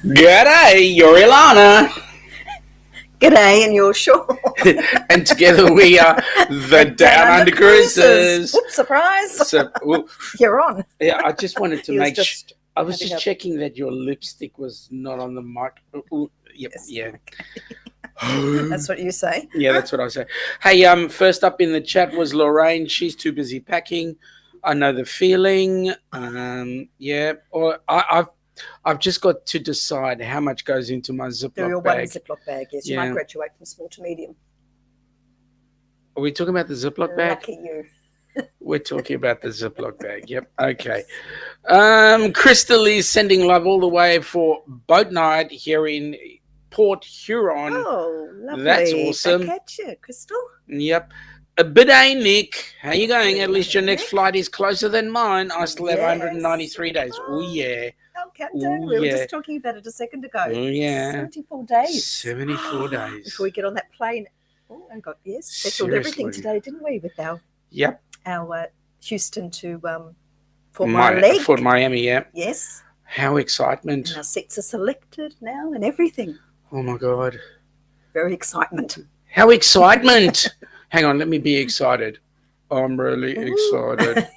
G'day, you're Ilana. G'day, and you're Sean. And together we are the Down Under Cruisers. Oops, surprise. You're on. Yeah, I just wanted to make sure. I was having just checking that your lipstick was not on the mic. Yep, Yes. yeah. That's what you say. Yeah, that's what I say. Hey, first up in the chat was Lorraine. She's too busy packing. I know the feeling. Yeah, or I've just got to decide how much goes into my Ziploc Your bag. one Ziploc bag, yes. You might graduate from small to medium. Are we talking about the Ziploc bag? Lucky you. We're talking about the Ziploc bag. Yep. Okay. Crystal is sending love all the way for boat night here in Port Huron. Oh, lovely. That's awesome. Back at you, Crystal. Yep. Bidet Nick, how you going? At least your next flight is closer than mine. I still have 193 days. Oh, yeah. Oh, countdown. We were just talking about it a second ago. Oh, yeah. 74 days. 74 days. Before we get on that plane. Oh, and got, settled everything today, didn't we, with our Houston to Fort Miami, yeah. Yes. How excitement. And our seats are selected now and everything. Oh, my God. Very excitement. How excitement. Hang on, let me be excited. I'm really excited.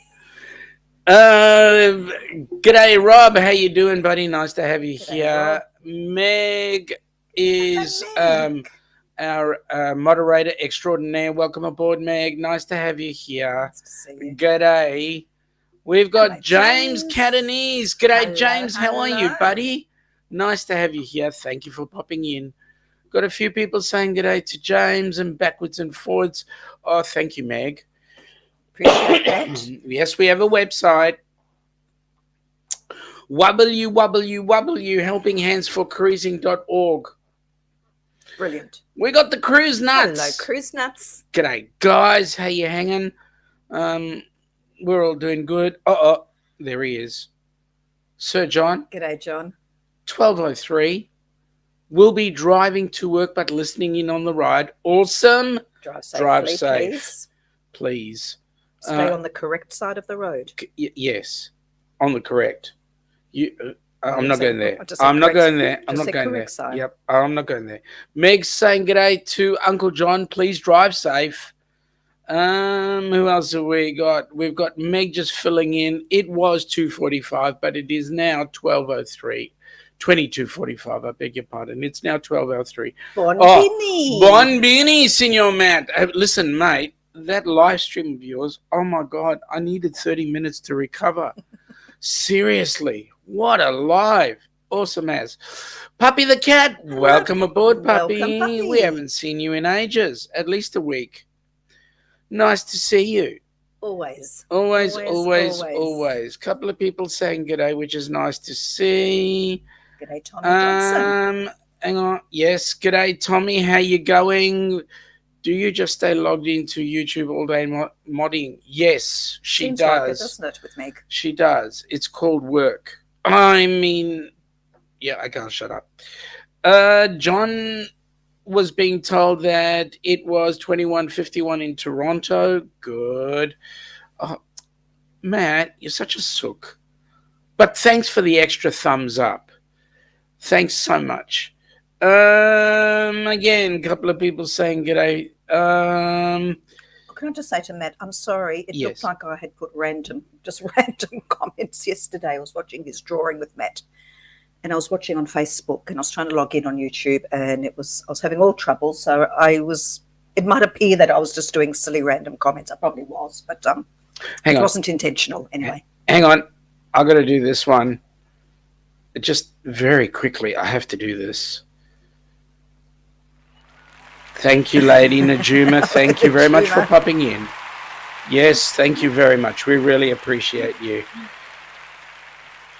G'day, Rob. How you doing, buddy? Nice to have you here. Meg is our moderator extraordinaire. Welcome aboard, Meg. Nice to have you here. Nice to see you. G'day. We've got James Catanese. G'day, James. How are you, buddy? Nice to have you here. Thank you for popping in. Got a few people saying g'day to James and backwards and forwards. Oh, thank you, Meg. Appreciate that. Yes, we have a website. helpinghandsforcruising.org. Brilliant. We got the cruise nuts. Hello, cruise nuts. G'day, guys. How you hanging? We're all doing good. Oh, there he is. Sir John. G'day, John. 12:03. We'll be driving to work but listening in on the ride. Awesome. Drive safe. Please. Stay on the correct side of the road. Yes, on the correct. I'm not going there. I'm not going there. I'm not going there. Yep, I'm not going there. Meg's saying g'day to Uncle John. Please drive safe. Who else have we got? We've got Meg just filling in. It was 2:45, but it is now 12:03. 22:45, I beg your pardon. It's now 12:03. Bon bini. Bon bini, Senor Matt. Listen, mate, that live stream of yours, oh my God, I needed 30 minutes to recover. Seriously, what a live. Awesome as. Puppy the cat, welcome aboard, Puppy. Welcome, Puppy. We haven't seen you in ages, at least a week. Nice to see you. Always. Always. Couple of people saying g'day, which is nice to see. G'day, Tommy Johnson. Hang on. Yes, g'day, Tommy. How you going? Do you just stay logged into YouTube all day modding? Yes, she Seems does. like it, doesn't it, with Meg? She does. It's called work. I mean, yeah, I can't shut up. John was being told that it was 21:51 in Toronto. Good. Matt, you're such a sook. But thanks for the extra thumbs up. Thanks so much. Again, a couple of people saying g'day. Can I just say to Matt, I'm sorry. It looked like I had put random comments yesterday. I was watching his drawing with Matt. And I was watching on Facebook, and I was trying to log in on YouTube, and I was having all trouble. So it might appear that I was just doing silly random comments. I probably was, but it wasn't intentional anyway. Hang on. I got to do this one. Just very quickly, I have to do this. Thank you, Lady Najuma. Thank you very much for popping in. Yes, thank you very much. We really appreciate you.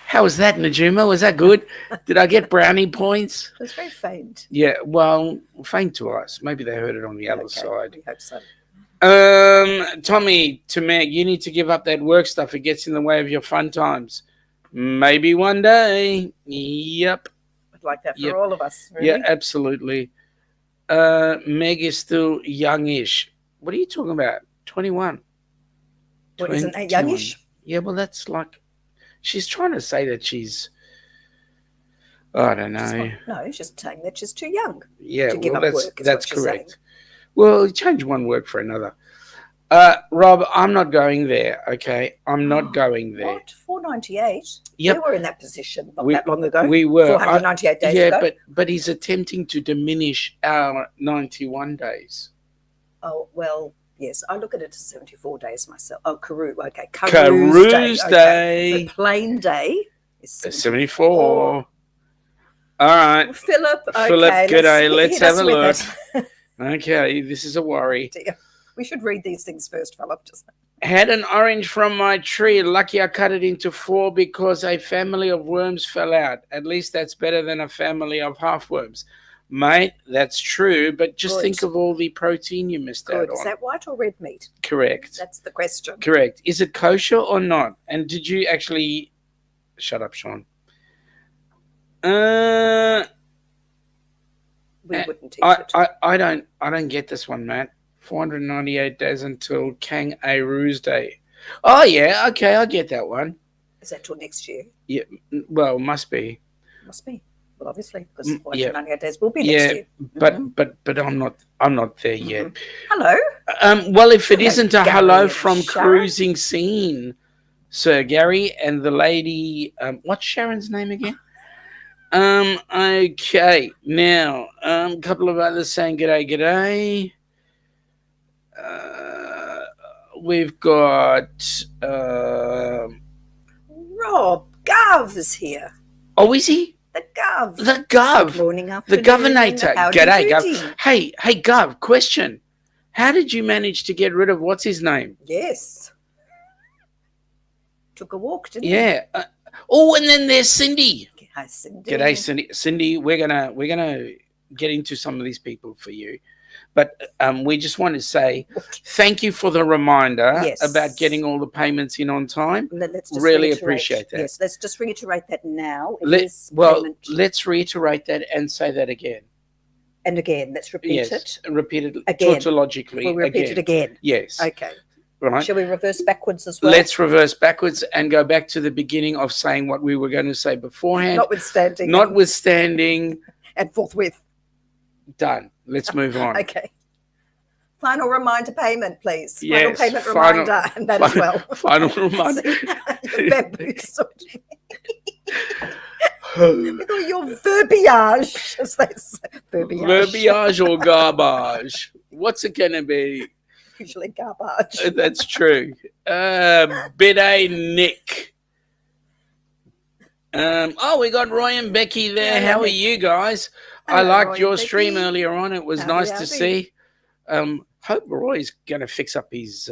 How was that, Najuma? Was that good? Did I get brownie points? It was very faint. Yeah, well, faint to us. Maybe they heard it on the other side. We hope so. Tommy, to Meg, you need to give up that work stuff. It gets in the way of your fun times. Maybe one day. Yep. I'd like that for all of us. Really? Yeah, absolutely. Meg is still youngish. What are you talking about? 21. What, isn't that youngish? Yeah, well, that's like... She's trying to say that she's... I don't know. No, she's just saying that she's too young. Yeah, to give up work. That's correct. Well, change one word for another. Rob, I'm not going there. Okay, I'm not going there. What? 498? Yep. We were in that position not that long ago. We were 498 days ago. Yeah, but he's attempting to diminish our 91 days. Oh well, yes. I look at it as 74 days myself. Oh, Karoo. Okay, Karoo's Day. Okay. The plain day is 74. All right, Philip. Okay, Philip, good day. Let's have a look. Okay, this is a worry. Oh, we should read these things first, Philip. Had an orange from my tree. Lucky I cut it into 4 because a family of worms fell out. At least that's better than a family of half worms. Mate, that's true, but just think of all the protein you missed out on. Is that white or red meat? Correct. That's the question. Correct. Is it kosher or not? And did you actually... Shut up, Sean. We wouldn't teach it. I don't get this one, Matt. 498 days until Kangaroo's Day. Oh, yeah. Okay, I get that one. Is that till next year? Yeah. Well, must be. Must be. Well, obviously, because 498 days will be next year. But I'm not there yet. Hello. Well, if it isn't a hello from Cruising Scene, Sir Gary and the lady. What's Sharon's name again? Okay. Now, a couple of others saying g'day. We've got Rob Gov is here. Oh, is he? The Gov. The Gov. Good morning, the Governator. G'day, Gov. Hey, Gov, question. How did you manage to get rid of what's his name? Yes. Took a walk, didn't he? Yeah. And then there's Cindy. Hi, Cindy. G'day, Cindy. Cindy, we're gonna get into some of these people for you. But we just want to say thank you for the reminder about getting all the payments in on time. Let's just really appreciate that. Yes, let's just reiterate that now. Let's reiterate that and say that again. And again, let's repeat it. Repeat it again. Tautologically. We'll repeat it again. Yes. Okay. Right. Shall we reverse backwards as well? Let's reverse backwards and go back to the beginning of saying what we were going to say beforehand. Notwithstanding. And forthwith. Done. Let's move on. Okay. Final reminder payment, please. Yes, final payment reminder, and that as well. Final reminder. With all your verbiage, as they say. Verbiage or garbage? What's it going to be? Usually garbage. That's true. Bidet Nick. We got Roy and Becky there. How are you guys? Hello, I liked your stream earlier on. It was nice to see. Hope Roy's going to fix up his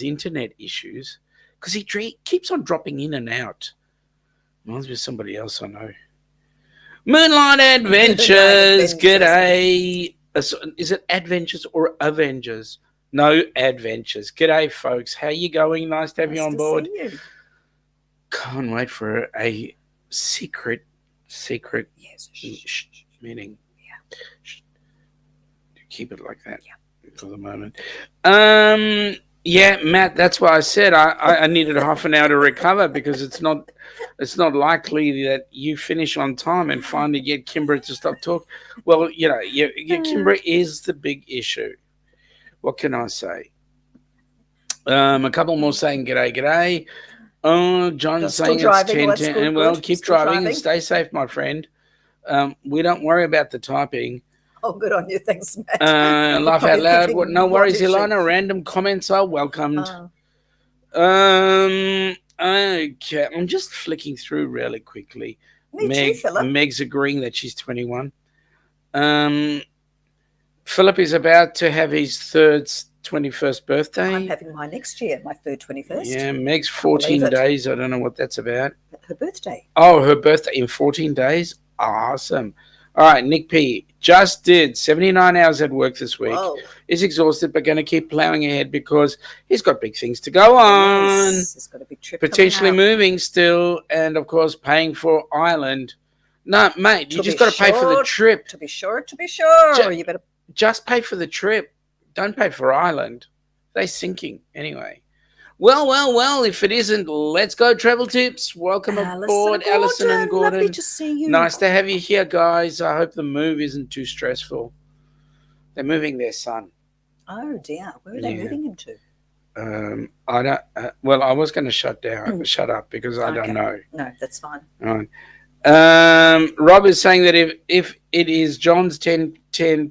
internet issues because he keeps on dropping in and out. Reminds me of somebody else I know. Moonlight Adventures. G'day. Is it Adventures or Avengers? No, Adventures. G'day, folks. How you going? Nice to have you on board. See you. Can't wait for a secret meeting. Yeah. Keep it like that. Yeah. For the moment. Yeah, Matt, that's why I said I needed a half an hour to recover because it's not likely that you finish on time and finally get Kimbra to stop talking. Well, Kimbra is the big issue. What can I say? A couple more saying g'day. Oh, John's saying it's 10. And well, keep driving and stay safe, my friend. We don't worry about the typing. Oh, good on you. Thanks, Matt. Laugh out loud. No worries, Ilana. Random comments are welcomed. Okay. I'm just flicking through really quickly. Me too, Philip. Meg's agreeing that she's 21. Philip is about to have his third 21st birthday. I'm having mine next year, my third 21st. Yeah, Meg's 14 days. I don't know what that's about. Her birthday. Oh, her birthday in 14 days? Awesome. All right, Nick P. Just did 79 hours at work this week. Whoa. Is exhausted, but going to keep plowing ahead because he's got big things to go on. Yes, he's got a big trip potentially moving still, and of course paying for Ireland. No, mate, you just got to pay for the trip. To be sure. You better just pay for the trip. Don't pay for Ireland. They're sinking anyway. Well, if it isn't, let's go travel tips. Welcome aboard, Alison and Gordon. Lovely to see you. Nice to have you here, guys. I hope the move isn't too stressful. They're moving their son. Oh, dear. Where are they moving him to? I don't. I was going to shut up because I don't know. No, that's fine. All right. Rob is saying that if it is John's 10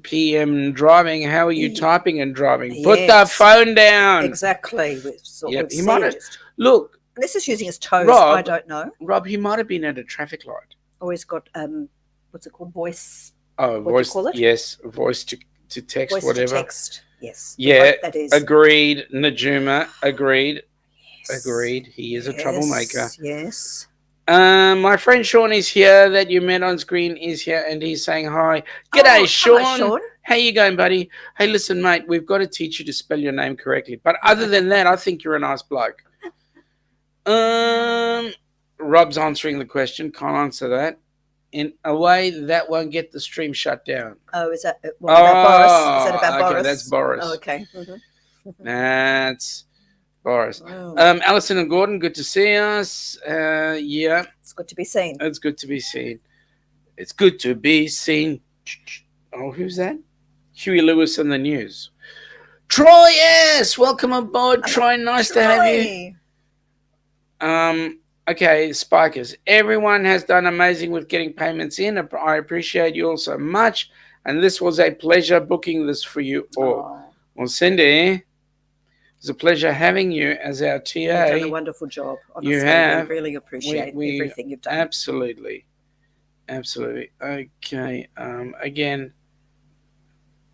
p.m. driving, how are you typing and driving? Yes. Put the phone down. Exactly. He might have, look. Unless he's using his toes, Rob, I don't know. Rob, he might have been at a traffic light. Or he's got what's it called? Voice. Oh, voice. Call it? Yes, voice to text, voice whatever. To text. Yes. Yeah. That is. Agreed, Najuma. Agreed. Yes. Agreed. He is a troublemaker. Yes. My friend Sean is here, that you met on screen is here, and he's saying hi. G'day, Sean. Hello, Sean. How you going, buddy? Hey, listen, mate, we've got to teach you to spell your name correctly. But other than that, I think you're a nice bloke. Rob's answering the question. Can't answer that. In a way, that won't get the stream shut down. Oh, is that about Boris? Is that about Boris? That's Boris. Oh, okay. That's Boris. Wow. Alison and Gordon, good to see us. Yeah. It's good to be seen. It's good to be seen. It's good to be seen. Oh, who's that? Huey Lewis on the news. Troy, yes! Welcome aboard, Troy. Nice to have you. Okay, Spikers. Everyone has done amazing with getting payments in. I appreciate you all so much. And this was a pleasure booking this for you all. Well, Cindy, it's a pleasure having you as our TA. You've done a wonderful job. Honestly, we really appreciate everything you've done. Absolutely. Okay. Again,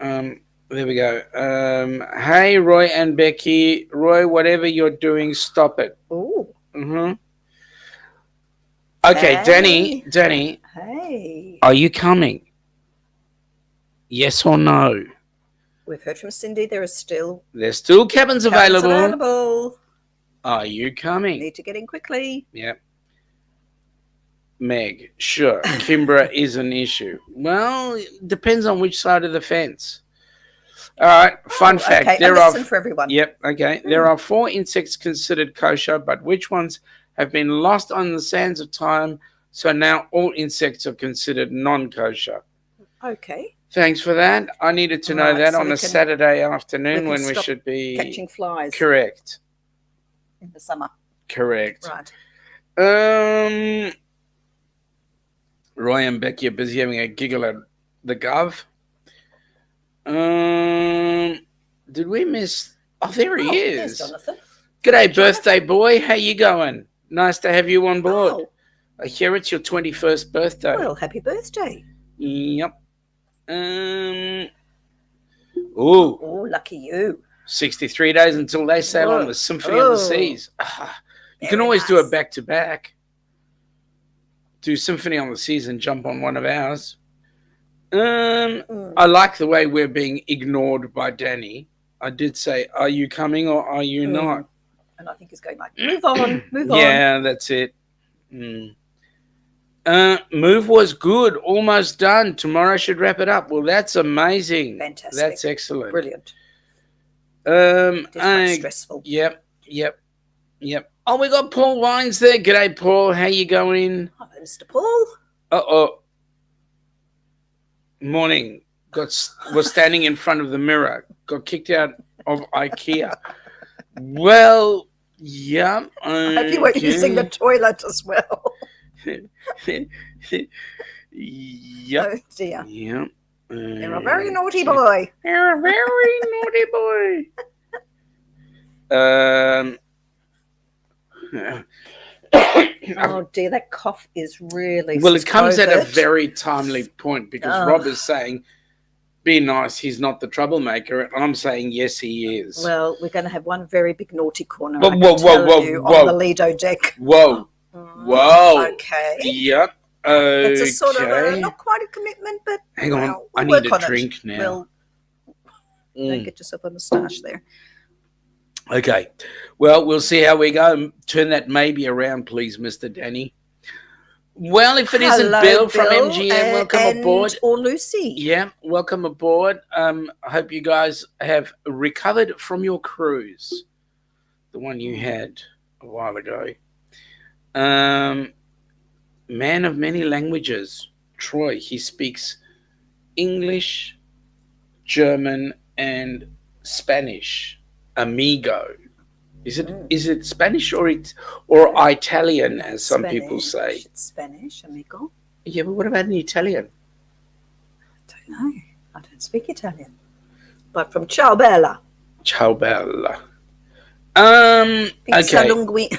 there we go. Hey, Roy and Becky. Roy, whatever you're doing, stop it. Oh. Mm-hmm. Okay, hey. Danny. Hey. Are you coming? Yes or no? We've heard from Cindy. There's still cabins available. Are you coming? Need to get in quickly. Yep. Meg, sure. Kimbra is an issue. Well, it depends on which side of the fence. All right. Fun fact. Okay. There are for everyone. Yep. Okay. There are 4 insects considered kosher, but which ones have been lost on the sands of time? So now all insects are considered non-kosher. Okay. Thanks for that. I needed to know that on a Saturday afternoon when we should be catching flies. Correct. In the summer. Correct. Right. Roy and Becky are busy having a giggle at the Gov. Did we miss? Oh, there he is. There's Jonathan. G'day, birthday boy. How you going? Nice to have you on board. I hear it's your 21st birthday. Well, happy birthday. Yep. Oh, lucky you. 63 days until they sail on the Symphony of the Seas. You can always do a back-to-back. Do Symphony on the Seas and jump on one of ours. I like the way we're being ignored by Danny. I did say, are you coming or are you not? And I think he's going like, move on. Yeah, that's it. Move was good. Almost done. Tomorrow I should wrap it up. Well, that's amazing. Fantastic. That's excellent. Brilliant. It's stressful. Yep. Oh, we got Paul Wines there. G'day, Paul. How you going? Hi, Mr. Paul. Morning. Was standing in front of the mirror. Got kicked out of IKEA. Well, yeah. I hope you weren't using the toilet as well. Yep. Oh dear. Yep. You're a very naughty boy. You're a very naughty boy. Oh dear, that cough is really well. It comes at a very timely point because Rob is saying, "Be nice." He's not the troublemaker, and I'm saying, "Yes, he is." Well, we're going to have one very big naughty corner. Whoa, on the Lido deck. Whoa. Okay. Yep. Okay. It's a sort of not quite a commitment, but hang on. I need a drink now. Don't get yourself a moustache there. Okay. Well, we'll see how we go. Turn that maybe around, please, Mr. Danny. Well, if it isn't Bill from MGM, welcome aboard. Or Lucy. Yeah, welcome aboard. I hope you guys have recovered from your cruise. the one you had a while ago. Man of many languages, Troy. He speaks English, German, and Spanish. Amigo. Is it Spanish or Italian, as some people say? It's Spanish, amigo. Yeah, but what about in Italian? I don't know. I don't speak Italian. But from Ciao Bella. Ciao Bella. Pizza okay.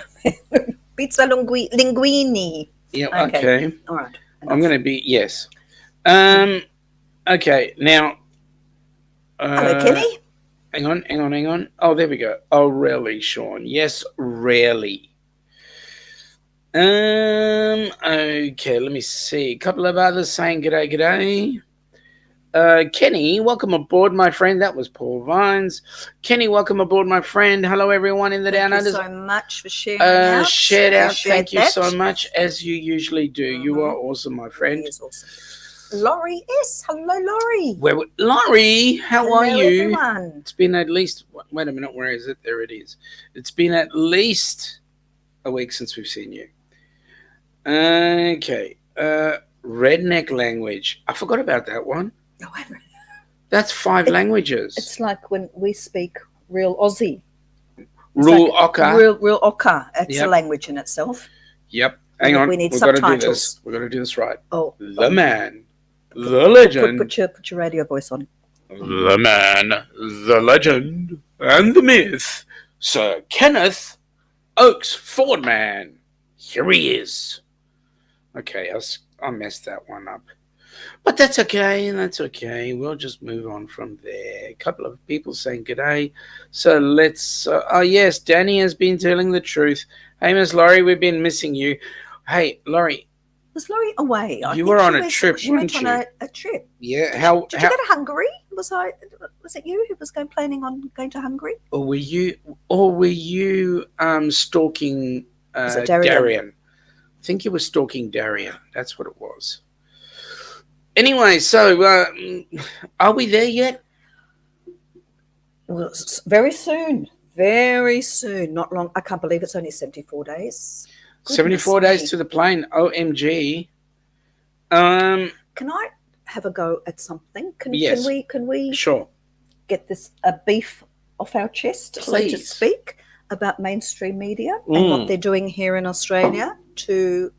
Pizza linguini. Yeah, okay. All right. Enough. I'm going to be, yes. Okay, now. Hello, Kenny. Hang on. Oh, there we go. Oh, really, Sean? Yes, rarely. Okay, let me see. A couple of others saying g'day. Kenny, welcome aboard, my friend. That was Paul Vines. Kenny, welcome aboard, my friend. Hello, everyone in the Down Under. Thank you so much for sharing out. Shared out. Thank you so much, as you usually do. You are awesome, my friend. He is awesome. Laurie S. Hello, Laurie. Laurie, how are you? Everyone. It's been at least, wait a minute, where is it? There it is. It's been at least a week since we've seen you. Okay. Redneck language. I forgot about that one. That's 5 languages. It's like when we speak real Aussie. Real Oka. Real Oka. It's a language in itself. Yep. Hang on. We need subtitles. We've got to do this right. Oh. The man. The legend. Put your radio voice on. The man, the legend, and the myth. Sir Kenneth Oakes Fordman. Here he is. Okay, I messed that one up. But that's okay. We'll just move on from there. A couple of people saying g'day. So let's... yes, Danny has been telling the truth. Hey, Miss Laurie, we've been missing you. Hey, Laurie. Was Laurie away? You were on a trip, weren't you? She went on a trip. Yeah. Did you go to Hungary? Was it you who was planning on going to Hungary? Or were you stalking Darian? I think you were stalking Darian. That's what it was. Anyway, so are we there yet? Well, very soon. Very soon. Not long. I can't believe it's only 74 days. 74 days to the plane. OMG. Can I have a go at something? Yes. Can we sure get this beef off our chest, please, so to speak, about mainstream media and what they're doing here in Australia to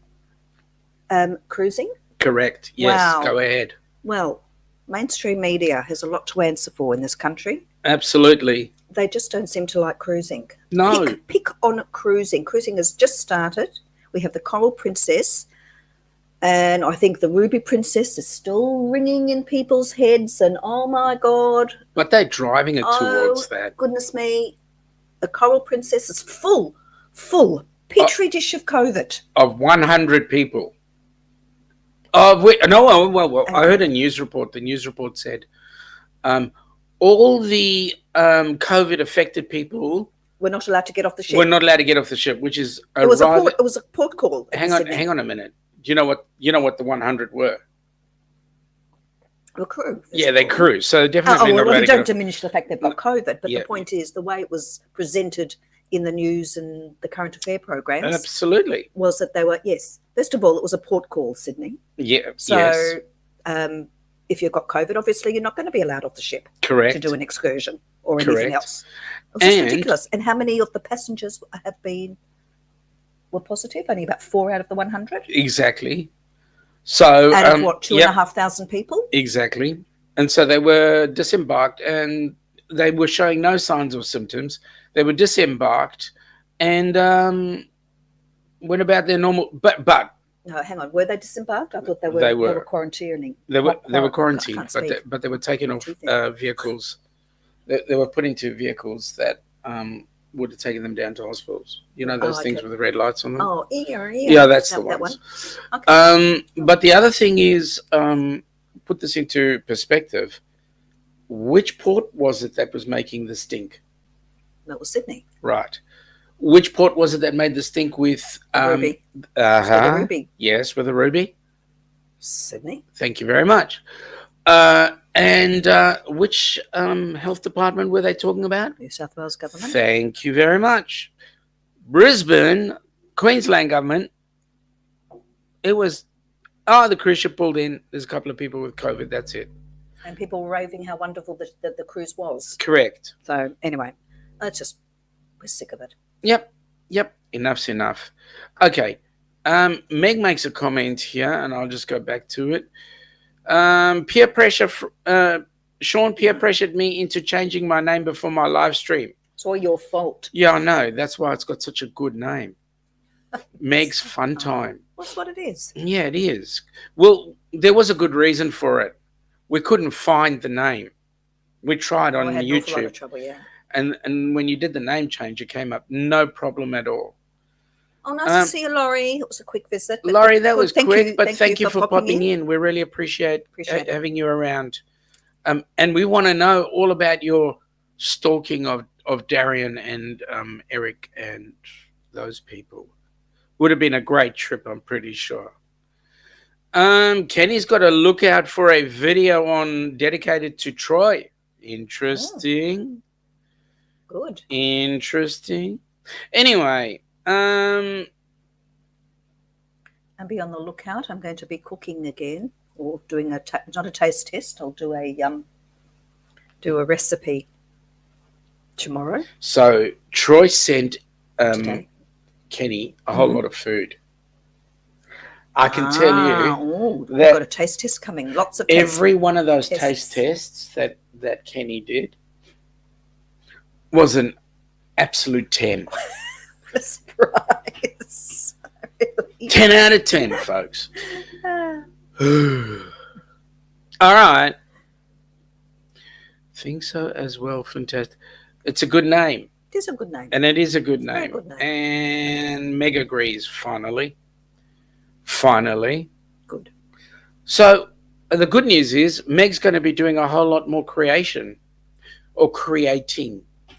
cruising? Correct. Yes. Wow. Go ahead. Well, mainstream media has a lot to answer for in this country. Absolutely. They just don't seem to like cruising. No. Pick on cruising. Cruising has just started. We have the Coral Princess, and I think the Ruby Princess is still ringing in people's heads, and oh my God. But they're driving it towards that. Goodness me. The Coral Princess is full petri dish of COVID. Of 100 people. I heard a news report. The news report said all the COVID-affected people were not allowed to get off the ship. We're not allowed to get off the ship, which is it was a port call. Hang on a minute. Do you know what the 100 were? The crew. Yeah, they crew. So definitely not allowed to don't diminish the fact they've got COVID, but the point is the way it was presented in the news and the current affair programs. Absolutely. Was that they were, yes. First of all, it was a port call, Sydney. Yeah. So yes. If you've got COVID, obviously you're not going to be allowed off the ship. Correct. To do an excursion or anything else. It was just ridiculous. And how many of the passengers were positive? Only about 4 out of the 100? Exactly. So out of what, 2,500 people? Exactly. And so they were disembarked and they were showing no signs or symptoms. They were disembarked and went about their normal but no, hang on. Were they disembarked? I thought they were quarantining. They were quarantined, but they were taken off vehicles. They were put into vehicles that would have taken them down to hospitals. You know those things with the red lights on them? Oh, yeah, that's the ones. Okay. But the other thing is, put this into perspective. Which port was it that was making the stink? That was Sydney. Right. Which port was it that made the stink with Ruby? With the Ruby. Yes, with the Ruby. Sydney. Thank you very much. And which health department were they talking about? New South Wales government. Thank you very much. Brisbane, Queensland government, it was, the cruise ship pulled in. There's a couple of people with COVID. That's it. And people raving how wonderful the cruise was. Correct. So anyway, we're sick of it. Yep. Enough's enough. Okay. Meg makes a comment here, and I'll just go back to it. Peer pressure. Sean peer pressured me into changing my name before my live stream. It's all your fault. Yeah, I know. That's why it's got such a good name. Meg's Fun Time. That's what it is. Yeah, it is. Well, there was a good reason for it. We couldn't find the name. We tried on had YouTube. An awful lot of trouble, yeah. And when you did the name change, it came up no problem at all. Oh, nice to see you, Laurie. It was a quick visit. Laurie, that was quick, but thank you for popping in. We really appreciate having you around. And we want to know all about your stalking of Darian and Eric and those people. Would have been a great trip, I'm pretty sure. Kenny's got a lookout for a video dedicated to Troy. Interesting. Oh. Good. Interesting. Anyway, and be on the lookout. I'm going to be cooking again, or doing not a taste test. I'll do a recipe tomorrow. So Troy sent Kenny a whole lot of food. I can tell you that we've got a taste test coming. Lots of every one of those taste tests that Kenny did was an absolute 10. A surprise. Really? 10 out of 10, folks. All right. Think so as well. Fantastic. It's a good name. It is a good name. And it is a good name. Good name. And Meg agrees, finally. Finally. Good. So the good news is Meg's going to be doing a whole lot more creating.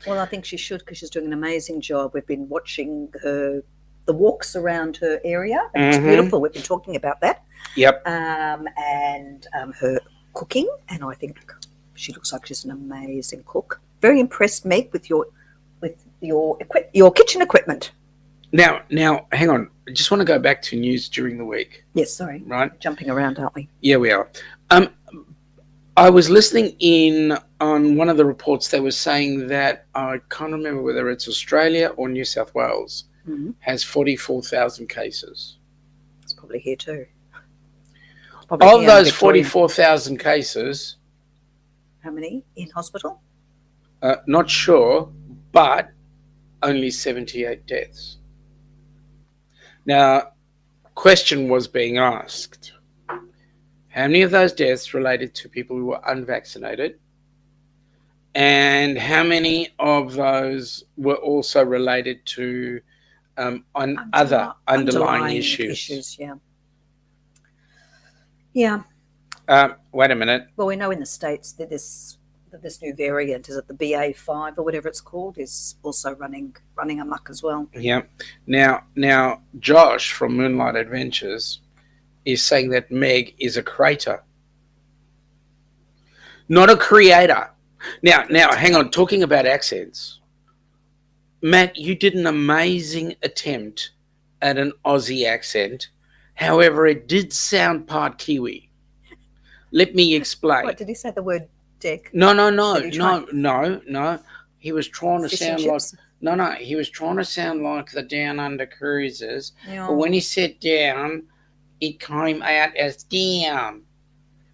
Well, I think she should, because she's doing an amazing job. We've been watching the walks around her area. It's beautiful. We've been talking about that. Yep. And her cooking, and I think she looks like she's an amazing cook. Very impressed, Meg, with your kitchen equipment. Now, hang on. I just want to go back to news during the week. Yes, sorry. Right? Jumping around, aren't we? Yeah, we are. I was listening in on one of the reports. They were saying that, I can't remember whether it's Australia or New South Wales, has 44,000 cases. It's probably here too. Of those 44,000 cases... How many in hospital? Not sure, but only 78 deaths. Now, question was being asked. How many of those deaths related to people who were unvaccinated? And how many of those were also related to other underlying issues? Yeah. Wait a minute. Well, we know in the States that this new variant, is it the BA5 or whatever it's called, is also running amok as well. Yeah. Now, Josh from Moonlight Adventures is saying that Meg is a creator, not a creator. Now, hang on. Talking about accents, Matt, you did an amazing attempt at an Aussie accent. However, it did sound part Kiwi. Let me explain. What did he say? The word dick? No. He was trying to sound like He was trying to sound like the Down Under Cruisers, but when he said down, it came out as down.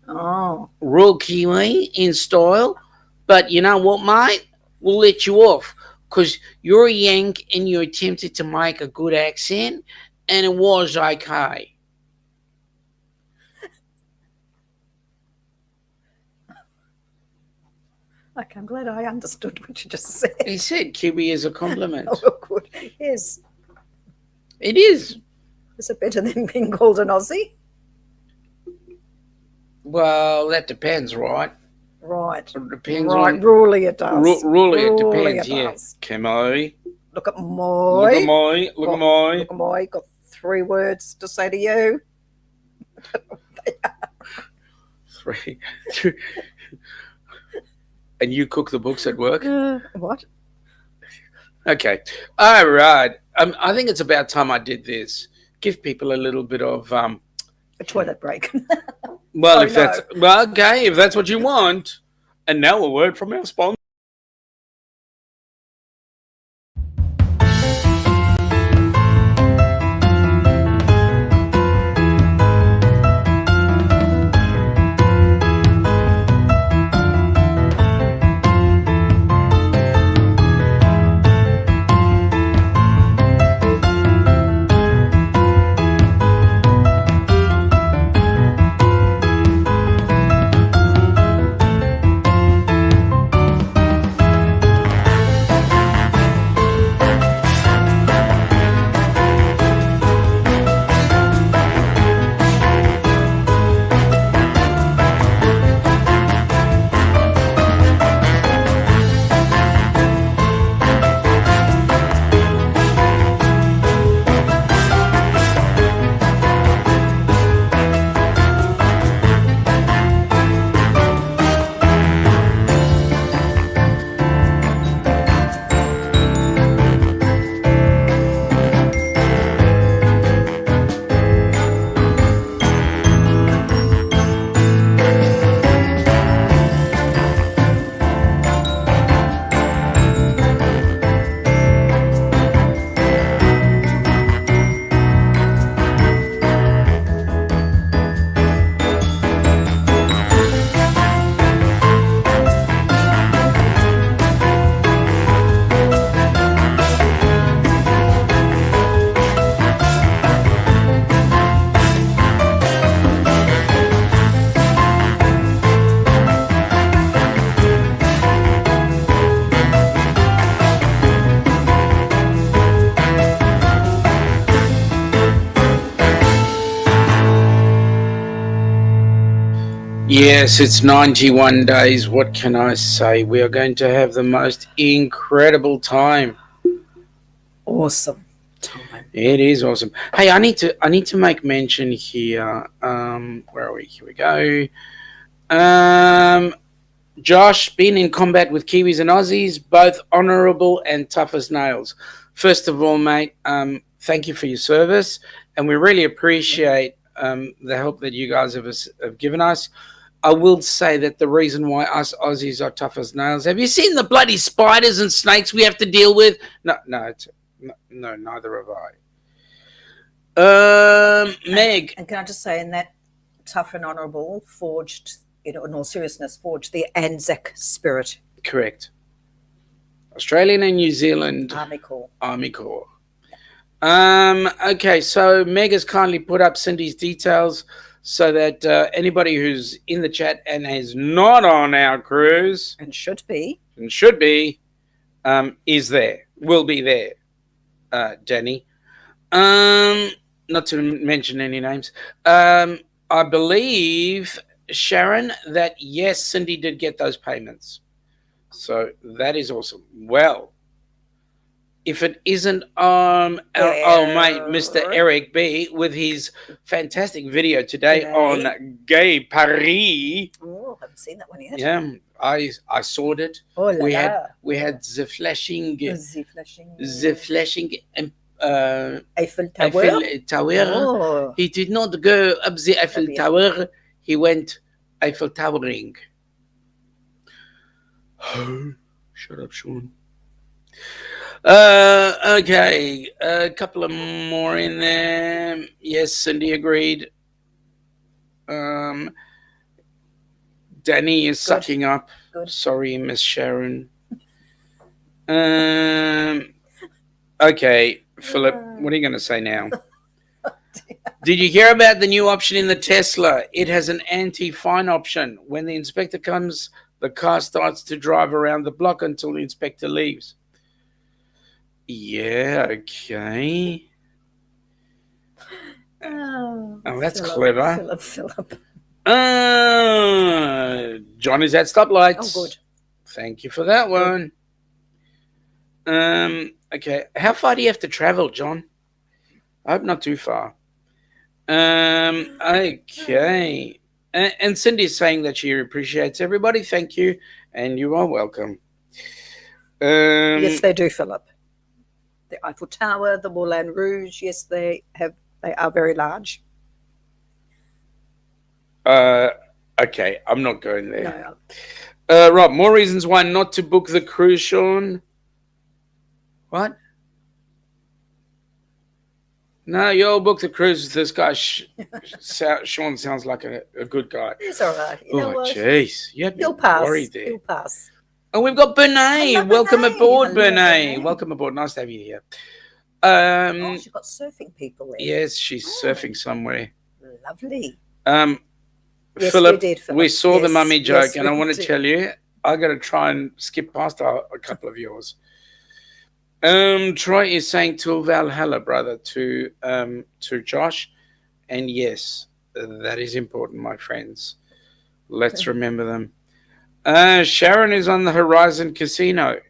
Oh, Real Kiwi in style, but you know what, mate? We'll let you off because you're a Yank and you attempted to make a good accent, and it was okay. Okay, I'm glad I understood what you just said. He said Kiwi is a compliment. Oh, good. Yes. It is. Is it better than being called an Aussie? Well, that depends, right? Right. It depends on... Rurally it does. Rurally it depends, yeah. Camo. Look at my. Look at my. Got 3 words to say to you. 3. And you cook the books at work? What? Okay. All right. I think it's about time I did this. Give people a little bit of a toilet break. Well, okay, if that's what you want. And now a word from our sponsor. Yes, it's 91 days. What can I say? We are going to have the most incredible time. Awesome time. It is awesome. Hey, I need to make mention here. Where are we? Here we go. Josh, been in combat with Kiwis and Aussies, both honourable and tough as nails. First of all, mate, thank you for your service, and we really appreciate the help that you guys have given us. I will say that the reason why us Aussies are tough as nails. Have you seen the bloody spiders and snakes we have to deal with? No, neither have I. Meg. And can I just say, in that tough and honourable, forged, in all seriousness, forged the Anzac spirit. Correct. Australian and New Zealand Army Corps. Okay, so Meg has kindly put up Cindy's details so that anybody who's in the chat and is not on our cruise and should be is there, will be there. Danny, not to mention any names. I believe, Sharon, that yes, Cindy did get those payments, so that is awesome. Well, if it isn't our mate, Mr. Eric B, with his fantastic video today on Gay Paris. Oh, I haven't seen that one yet. Yeah, I saw it. Oh, we had the flashing Eiffel Tower. Oh. He did not go up the Eiffel Tower. He went Eiffel Towering. Shut up, Sean. Okay, a couple of more in there. Yes, Cindy agreed. Danny is sucking up. Good. Sorry, Miss Sharon. Okay, Philip, what are you going to say now? Did you hear about the new option in the Tesla? It has an anti-fine option. When the inspector comes, the car starts to drive around the block until the inspector leaves. Yeah, okay. Oh, that's clever. Philip. John is at stoplights. Oh, good. Thank you for that one. Okay. How far do you have to travel, John? I hope not too far. Okay. And Cindy's saying that she appreciates everybody. Thank you. And you are welcome. Yes, they do, Philip. the Eiffel Tower, the Moulin Rouge. Yes, they are very large. Okay, I'm not going there. No. Rob, more reasons why not to book the cruise, Sean. What? No, you'll book the cruise. This guy, Sean, sounds like a good guy. He's all right. You know what? Jeez. You had me worried there. He'll pass. Oh, we've got Bernay. Welcome aboard, Bernay. Welcome aboard. Nice to have you here. She's got surfing people there. Yes, she's surfing somewhere. Lovely. Yes, Philip, we saw the mummy joke, and I want to tell you, I got to try and skip past a couple of yours. Troy is saying to Valhalla, brother, to Josh, and yes, that is important, my friends. Let's remember them. Sharon is on the Horizon Casino.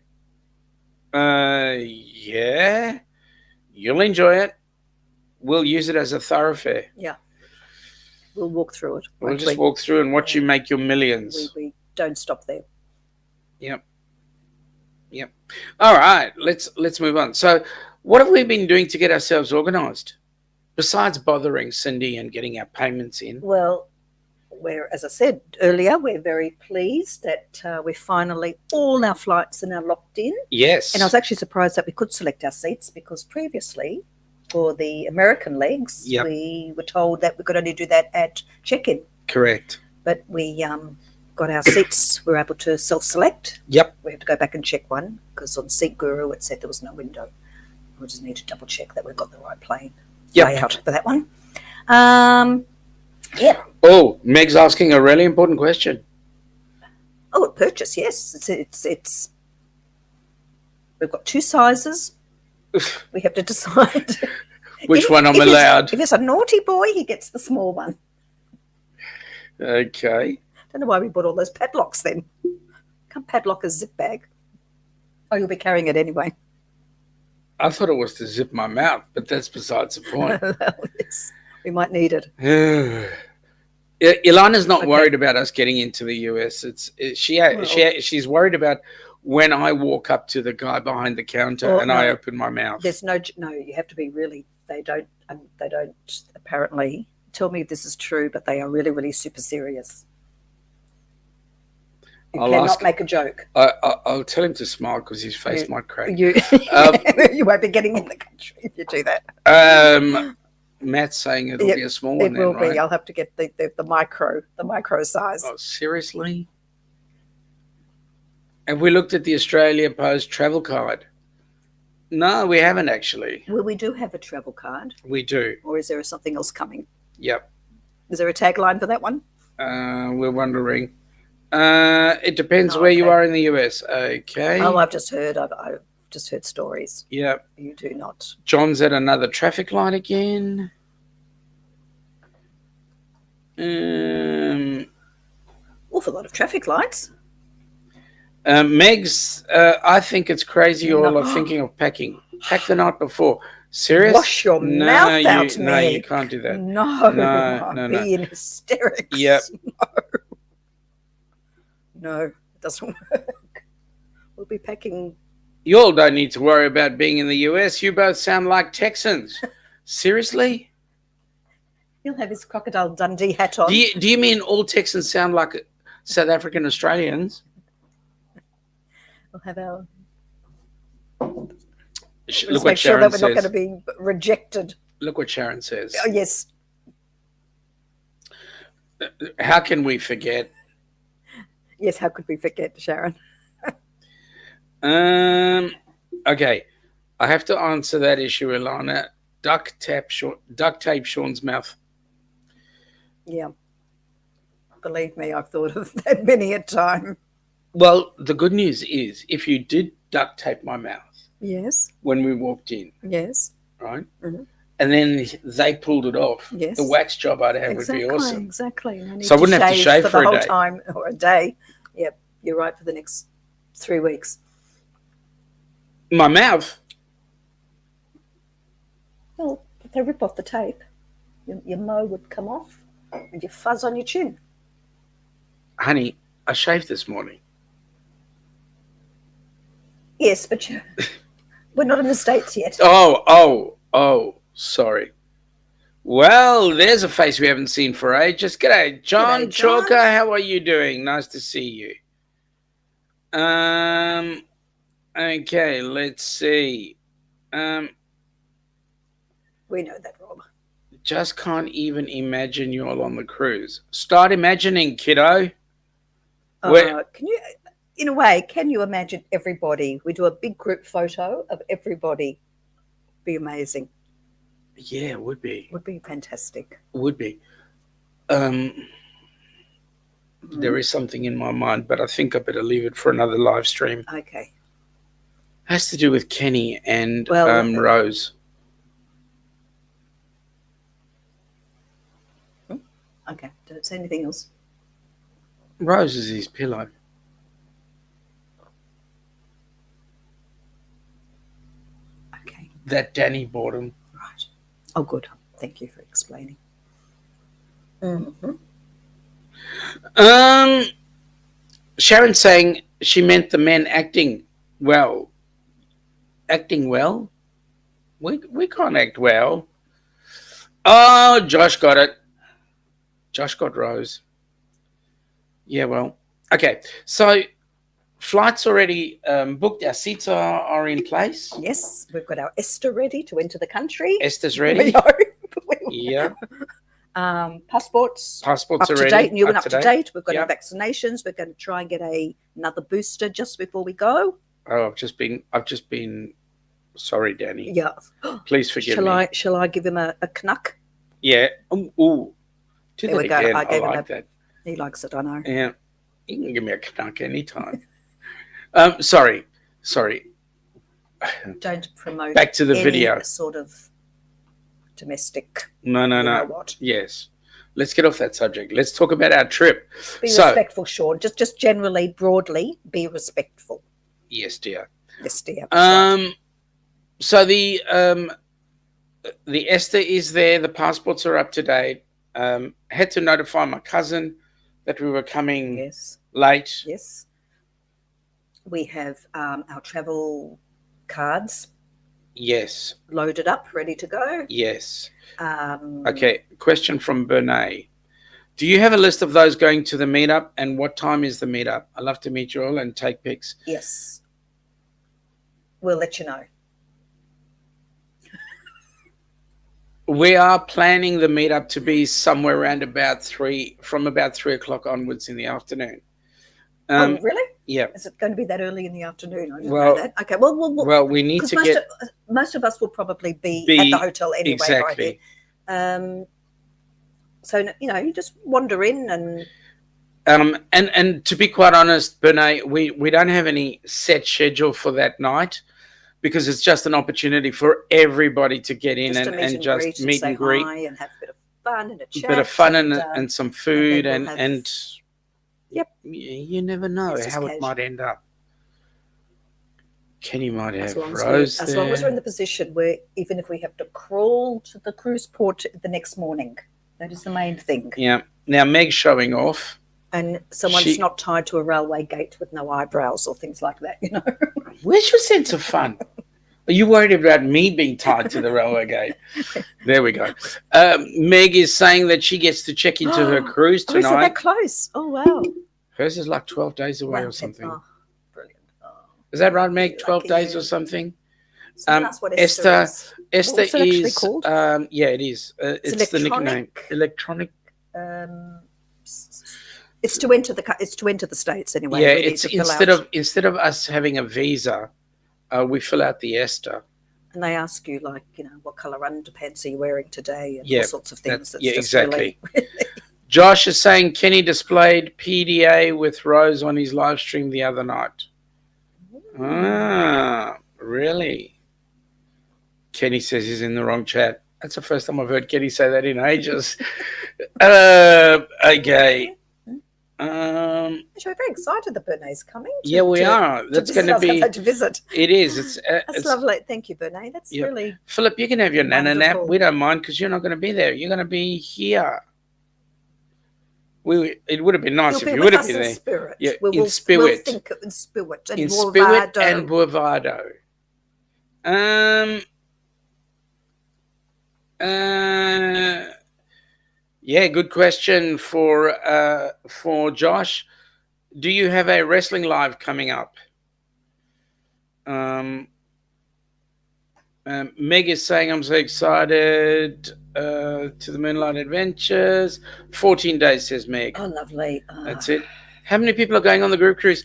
Yeah, you'll enjoy it. We'll use it as a thoroughfare. Yeah. We'll walk through it. We'll just walk through and watch you make your millions. We don't stop there. Yep. All right, let's move on. So, what have we been doing to get ourselves organised, besides bothering Cindy and getting our payments in? Well, as I said earlier, we're very pleased that we finally all our flights are now locked in. Yes. And I was actually surprised that we could select our seats because previously, for the American legs, we were told that we could only do that at check-in. Correct. But we got our seats. We were able to self-select. Yep. We had to go back and check one because on Seat Guru it said there was no window. We just need to double check that we've got the right plane layout for that one. Yeah. Oh, Meg's asking a really important question. Oh, a purchase, yes. It's we've got two sizes. We have to decide which one I'm allowed. If it's a naughty boy, he gets the small one. Okay. Don't know why we bought all those padlocks then. Can't padlock a zip bag. Oh, you'll be carrying it anyway. I thought it was to zip my mouth, but that's besides the point. Yes, we might need it. Ilana's not worried about us getting into the US. She's worried about when I walk up to the guy behind the counter I open my mouth. There's no. You have to be really. They don't apparently tell me if this is true, but they are really, really super serious. You cannot make a joke. I'll tell him to smile because his face might crack. You won't be getting in the country if you do that. Matt's saying it'll be a small one. It will be. I'll have to get the micro size. Oh, seriously? Have we looked at the Australia Post travel card? No, we haven't actually. Well, we do have a travel card. We do. Or is there something else coming? Yep. Is there a tagline for that one? We're wondering. It depends where you are in the US. Okay. Oh, I've just heard stories. Yeah. You do not. John's at another traffic light again. Awful lot of traffic lights. Meg's, I think it's crazy you all are thinking of packing. Pack the night before. Serious? Wash your mouth out, No, you can't do that. No. Be in hysterics. Yep. No, it doesn't work. We'll be packing. You all don't need to worry about being in the US. You both sound like Texans. Seriously? He'll have his Crocodile Dundee hat on. Do you mean all Texans sound like South African Australians? We'll have our... Look what Sharon that we're says. not going to be rejected. Look what Sharon says. Oh, yes. How can we forget? Yes, how could we forget, Sharon? Okay. I have to answer that issue, Ilana. Duct tape Sean's mouth. Yeah. Believe me, I've thought of that many a time. Well, the good news is if you did duct tape my mouth. Yes. When we walked in. Yes. Right? Mm-hmm. And then they pulled it off. Yes. The wax job I'd have would be awesome. Exactly. So I wouldn't have to shave for the a whole day. Time or a day. Yep. You're right, for the next 3 weeks. My mouth? Well, if they rip off the tape, your mo would come off and your fuzz on your chin. Honey, I shaved this morning. Yes, but We're not in the States yet. Oh, sorry. Well, there's a face we haven't seen for ages. G'day, John. G'day, John. Chalker. How are you doing? Nice to see you. Okay, let's see. We know that, Rob. Just can't even imagine you all on the cruise. Start imagining, kiddo. Can you, in a way, can you imagine everybody? We do a big group photo of everybody. Be amazing. Yeah, it would be. Would be fantastic. Would be. There is something in my mind, but I think I better leave it for another live stream. Okay. Has to do with Kenny and Rose. Okay. Don't say anything else. Rose is his pillow. Okay. That Danny bought him. Right. Oh, good. Thank you for explaining. Mm-hmm. Sharon's saying she meant the men acting well. Acting well? We can't act well. Oh, Josh got it. Josh got Rose. Yeah, well. Okay, so flights already booked. Our seats are in place. Yes, we've got our Esther ready to enter the country. Esther's ready. We hope. Yeah. Passports are up to ready. Date, new and up to date. We've got Yep. our vaccinations. We're going to try and get another booster just before we go. Oh, I've just been. Sorry, Danny. Yeah. Please forgive me. Shall I give him a knuck? Yeah. Ooh. Do There that we go. again. I gave him like that. He likes it, I know. Yeah. You can give me a knuck anytime. Sorry. Don't promote Back to the any video. sort of domestic. No. You know what? Yes. Let's get off that subject. Let's talk about our trip. Be respectful, Sean. Just generally, broadly, be respectful. Yes, dear. Yes, dear. Right. So the Esther is there. The passports are up to date. Had to notify my cousin that we were coming late. Yes. We have our travel cards. Yes. Loaded up, ready to go. Yes. Okay. Question from Bentleigh. Do you have a list of those going to the meetup, and what time is the meetup? I'd love to meet you all and take pics. Yes. We'll let you know. We are planning the meetup to be somewhere around from about 3 o'clock onwards in the afternoon. Oh, really? Yeah. Is it going to be that early in the afternoon? I didn't know that. Okay. Well, we need to most of us will probably be at the hotel anyway. Exactly. Right here. So you just wander in and. And to be quite honest, Bentleigh, we don't have any set schedule for that night, because it's just an opportunity for everybody to get in and just meet and greet and have a bit of fun and a chat. A bit of fun and some food and yep. You never know how it might end up. Kenny might have Rose there. As long as we're in the position where even if we have to crawl to the cruise port the next morning, that is the main thing. Yeah. Now Meg's showing off. And someone's not tied to a railway gate with no eyebrows or things like that, Where's your sense of fun? Are you worried about me being tied to the railway gate? There we go. Meg is saying that she gets to check into her cruise tonight. Oh, is it that close? Oh, wow. Hers is like 12 days away or something. Oh, brilliant. Oh, is that right, Meg? 12 days or something? That's what Esther is. What's it actually called? Yeah, it is. It's the nickname. Electronic. It's to enter the States anyway. Yeah, it's instead of us having a visa, we fill out the Esther. And they ask you what colour underpants are you wearing today and all sorts of things. Exactly. Really Josh is saying Kenny displayed PDA with Rose on his live stream the other night. Ah, really? Kenny says he's in the wrong chat. That's the first time I've heard Kenny say that in ages. Okay. We're very excited that Bentleigh's coming. We are. That's going to be to visit. It is. It's lovely. Thank you, Bentleigh. That's really. Philip, you can have your nana nap. We don't mind because you're not going to be there. You're going to be here. It would have been nice if you would have been there. Spirit. Yeah, in spirit. We'll think in spirit and in spirit and bravado. Yeah, good question for Josh. Do you have a wrestling live coming up? Meg is saying, I'm so excited to the Moonlight Adventures. 14 days, says Meg. Oh, lovely. That's it. How many people are going on the group cruise?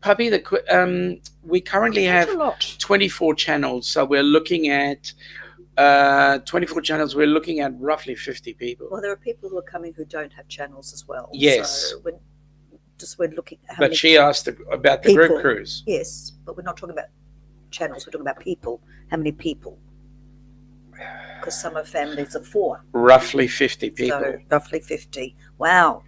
Puppy, we currently have 24 channels. So we're looking at 24 channels. We're looking at roughly 50 people. Well, there are people who are coming who don't have channels as well. Yes. So we're looking at but she asked about the group cruise. Yes, but we're not talking about channels. We're talking about people. How many people? Because some are families of 4. Roughly 50 people. So roughly 50. Wow.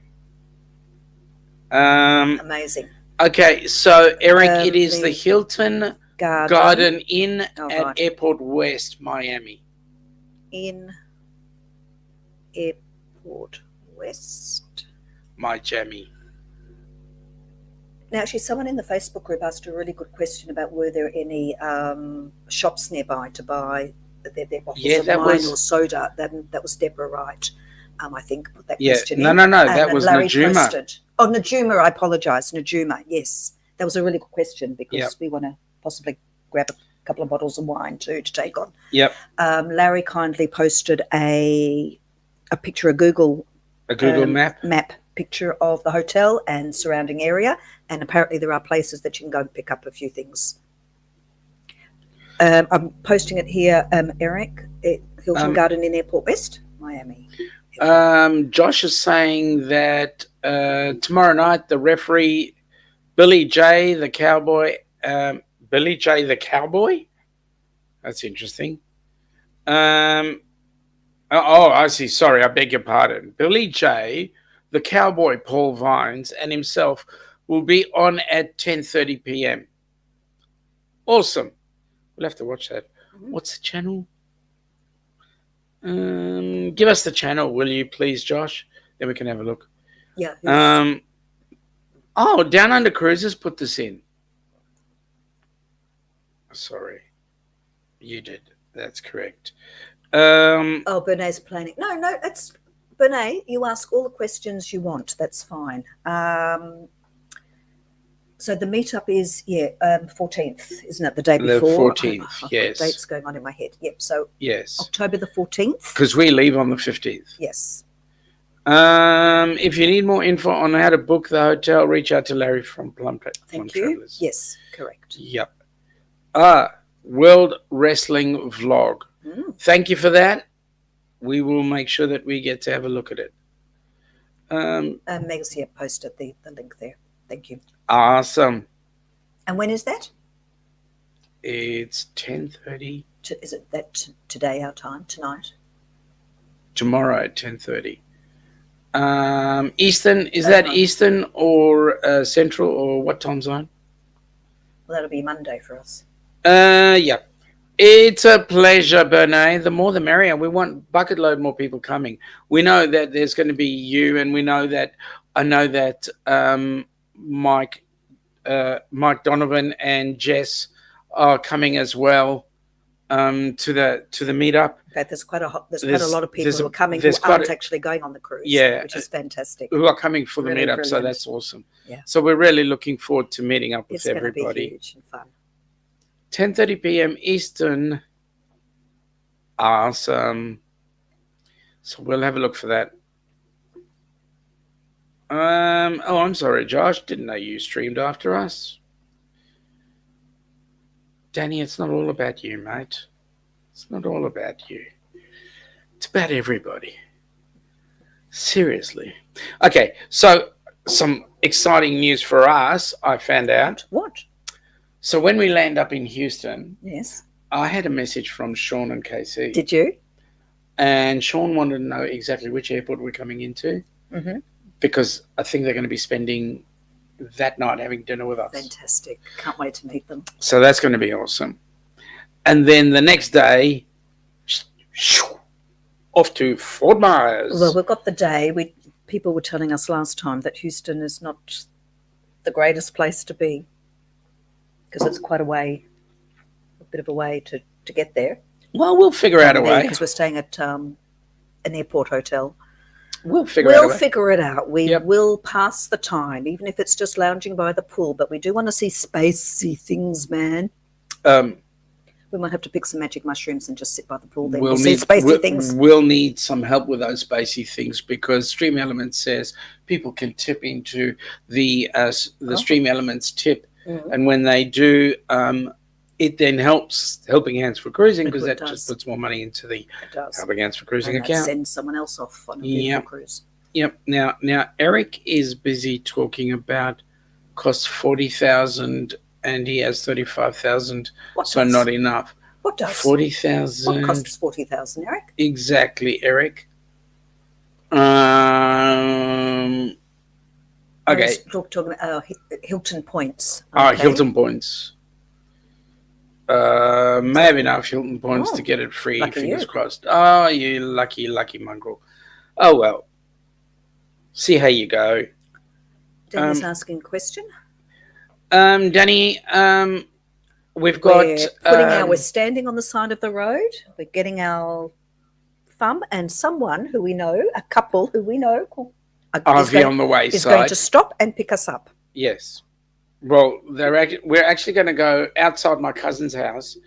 Amazing. Okay, so Eric, it is the Hilton Garden Inn at Airport West, Miami. In Airport West, Miami. Now, actually, someone in the Facebook group asked a really good question about were there any shops nearby to buy their bottles of wine or soda. That was Deborah Wright, I think, put that question in. No, that was Larry Najuma. Posted. Oh, Najuma, I apologise. Najuma, yes. That was a really good question because we want to possibly grab a couple of bottles of wine too to take on. Yep. Larry kindly posted a picture, a Google map picture of the hotel and surrounding area, and apparently there are places that you can go and pick up a few things. I'm posting it here, Eric. Hilton Garden Inn, Airport West, Miami. Josh is saying that tomorrow night the referee Billy J the Cowboy. That's interesting. I see. Sorry, I beg your pardon. Billy J, the Cowboy Paul Vines, and himself will be on at 10:30 p.m. Awesome. We'll have to watch that. Mm-hmm. What's the channel? Give us the channel, will you, please, Josh? Then we can have a look. Yeah. Down Under Cruises put this in. Sorry. You did. That's correct. Bernays planning. No, it's Bernay. You ask all the questions you want. That's fine. So the meetup is 14th, isn't it? The day before. The 14th. Yes. Dates going on in my head. Yep. So yes, October the 14th. Because we leave on the 15th. Yes. If you need more info on how to book the hotel, reach out to Larry from Plum Thank you. Travelers. Yes, correct. Yep. World Wrestling Vlog. Thank you for that. We will make sure that we get to have a look at it. Meg's here posted the link there. Thank you. Awesome. And when is that? It's 10:30. Is it that today our time, tonight? Tomorrow at 10:30. Eastern, is that Eastern or Central or what time zone? Well, that'll be Monday for us. Yeah. It's a pleasure, Bernay. The more the merrier. We want bucket load more people coming. We know that there's going to be you, and I know that Mike Donovan and Jess are coming as well to the meetup. In fact, there's quite a lot of people who are coming who aren't actually going on the cruise, which is fantastic. Who are coming for the meetup, brilliant. So that's awesome. Yeah. So we're really looking forward to meeting up with everybody. It's going to be huge and fun. 10:30 p.m. Eastern. Awesome. So we'll have a look for that. I'm sorry, Josh. Didn't know you streamed after us. Danny, it's not all about you, mate. It's not all about you. It's about everybody. Seriously. Okay, so some exciting news for us, I found out. What? So when we land up in Houston, yes, I had a message from Sean and KC. Did you? And Sean wanted to know exactly which airport we're coming into, because I think they're going to be spending that night having dinner with us. Fantastic. Can't wait to meet them. So that's going to be awesome. And then the next day, off to Fort Myers. Well, we've got the day. People were telling us last time that Houston is not the greatest place to be, because it's quite a way. bit of a way to get there. Well, we'll figure out a way. Because we're staying at an airport hotel. We'll figure it out. We'll figure it out. We will pass the time, even if it's just lounging by the pool. But we do want to see spacey things, man. We might have to pick some magic mushrooms and just sit by the pool. Then we'll see spacey things. We'll need some help with those spacey things because Stream Elements says people can tip into the Stream Elements tip, and when they do, it then helps Helping Hands for Cruising because that just puts more money into the Helping Hands for Cruising account. Send someone else off on a beautiful cruise. Yep. Now Eric is busy talking about costs 40,000 and he has 35,000, so not enough. What does? 40,000. What costs 40,000, Eric? Exactly, Eric. Okay. Talking about Hilton points. Okay. Hilton points. May have enough Hilton points to get it free. Fingers crossed. Oh, you lucky mongrel. Oh well. See how you go. Danny's asking a question. Danny, we've got we're standing on the side of the road. We're getting our thumb, and someone who we know, a couple who we know, on the way is going to stop and pick us up. Yes. Well, we're actually going to go outside my cousin's house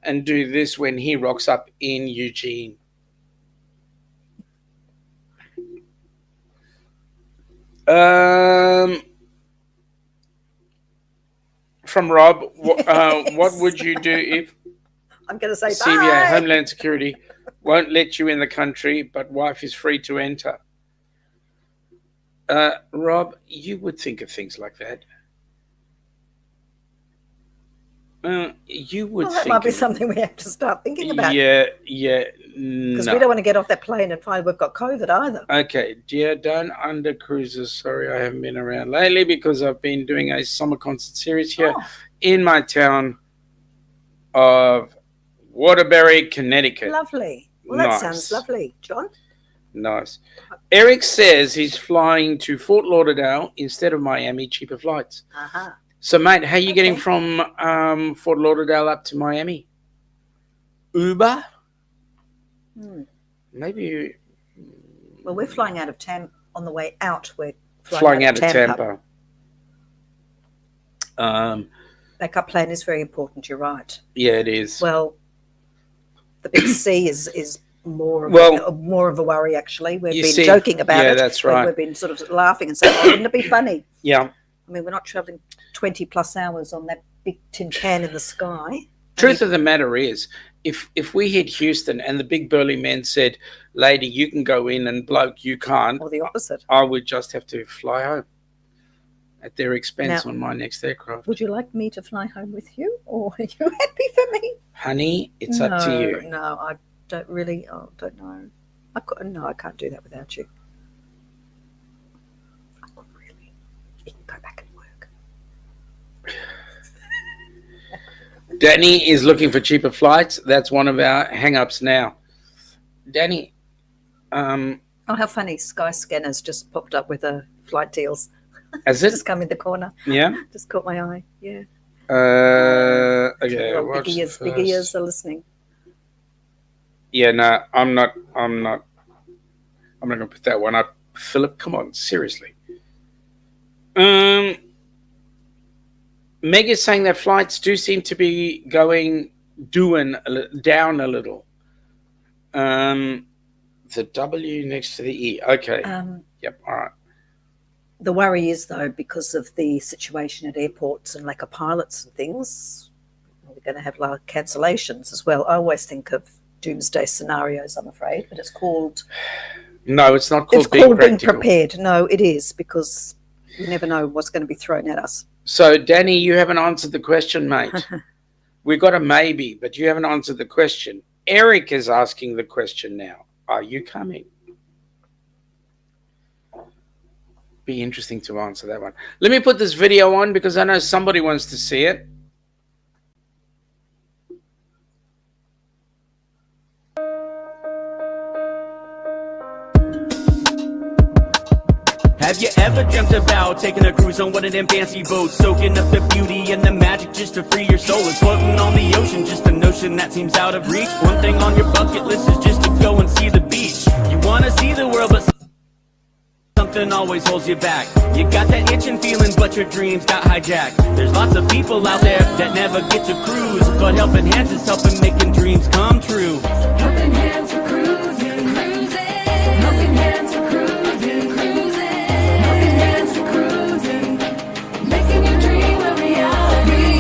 and do this when he rocks up in Eugene. From Rob, what would you do if I'm going to say CBA, Homeland Security, won't let you in the country, but wife is free to enter? Rob, you would think of things like that. You would think that might be something we have to start thinking about. Yeah. Because we don't want to get off that plane and find we've got COVID either. Okay, dear, don't under cruises. Sorry, I haven't been around lately because I've been doing a summer concert series here in my town of Waterbury, Connecticut. Lovely. Well, that sounds lovely, John. Nice. Eric says he's flying to Fort Lauderdale instead of Miami, cheaper flights. So, mate, how are you getting from Fort Lauderdale up to Miami? Uber? Maybe. Well, we're flying out of Tampa. On the way out, we're flying out of Tampa. Backup plan is very important. You're right. Yeah, it is. Well, the big C is more of a worry. Actually, we've been joking about it. Yeah, that's right. We've been sort of laughing and saying, "Oh, wouldn't it be funny?" Yeah. I mean, we're not traveling 20 plus hours on that big tin can in the sky. Truth of the matter is, if we hit Houston and the big burly men said, lady, you can go in and bloke, you can't. Or the opposite. I would just have to fly home at their expense on my next aircraft. Would you like me to fly home with you, or are you happy for me? Honey, it's up to you. No, I don't really. I don't know. I can't do that without you. I could really. You can go back and work. Danny is looking for cheaper flights. That's one of our hang-ups now. Danny. Oh, how funny. Skyscanner's just popped up with flight deals. Has it? Just come in the corner. Yeah? Just caught my eye. Yeah. Okay. Well, big ears are listening. Yeah, no, I'm not going to put that one up. Philip, come on, seriously. Meg is saying that flights do seem to be down a little. The W next to the E. Okay. Yep. All right. The worry is, though, because of the situation at airports and lack of pilots and things, we're going to have a lot of cancellations as well. I always think of doomsday scenarios, I'm afraid, but it's called... No, it's not called being prepared. No, it is, because you never know what's going to be thrown at us. So, Danny, you haven't answered the question, mate. We got a maybe, but you haven't answered the question. Eric is asking the question now. Are you coming? Be interesting to answer that one. Let me put this video on because I know somebody wants to see it. Have you ever dreamt about taking a cruise on one of them fancy boats, soaking up the beauty and the magic just to free your soul, and floating on the ocean, just a notion that seems out of reach? One thing on your bucket list is just to go and see the beach. You wanna see the world, but something always holds you back. You got that itching feeling, but your dreams got hijacked. There's lots of people out there that never get to cruise, but Helping Hands is helping making dreams come true. Helping Hands are cruising, cruising. Helping Hands are cruising, cruising. Helping Hands are cruising, making your dream a reality.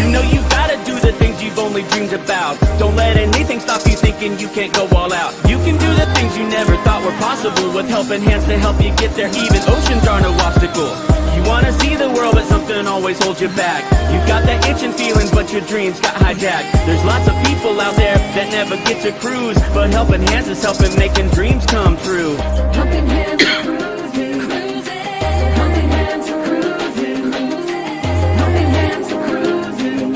You know you gotta do the things you've only dreamed about. Don't let anything stop you thinking you can't go all out. You can do the things you never thought were possible with Helping Hands to help you get there. Even oceans are no obstacle. You wanna see the world, but something always holds you back. You got that itching feeling, but your dreams got hijacked. There's lots of people out there that never get to cruise, but Helping Hands is helping making dreams come true. Helping Hands are cruising, cruising. Helping Hands are cruising, cruising. Helping Hands are cruising,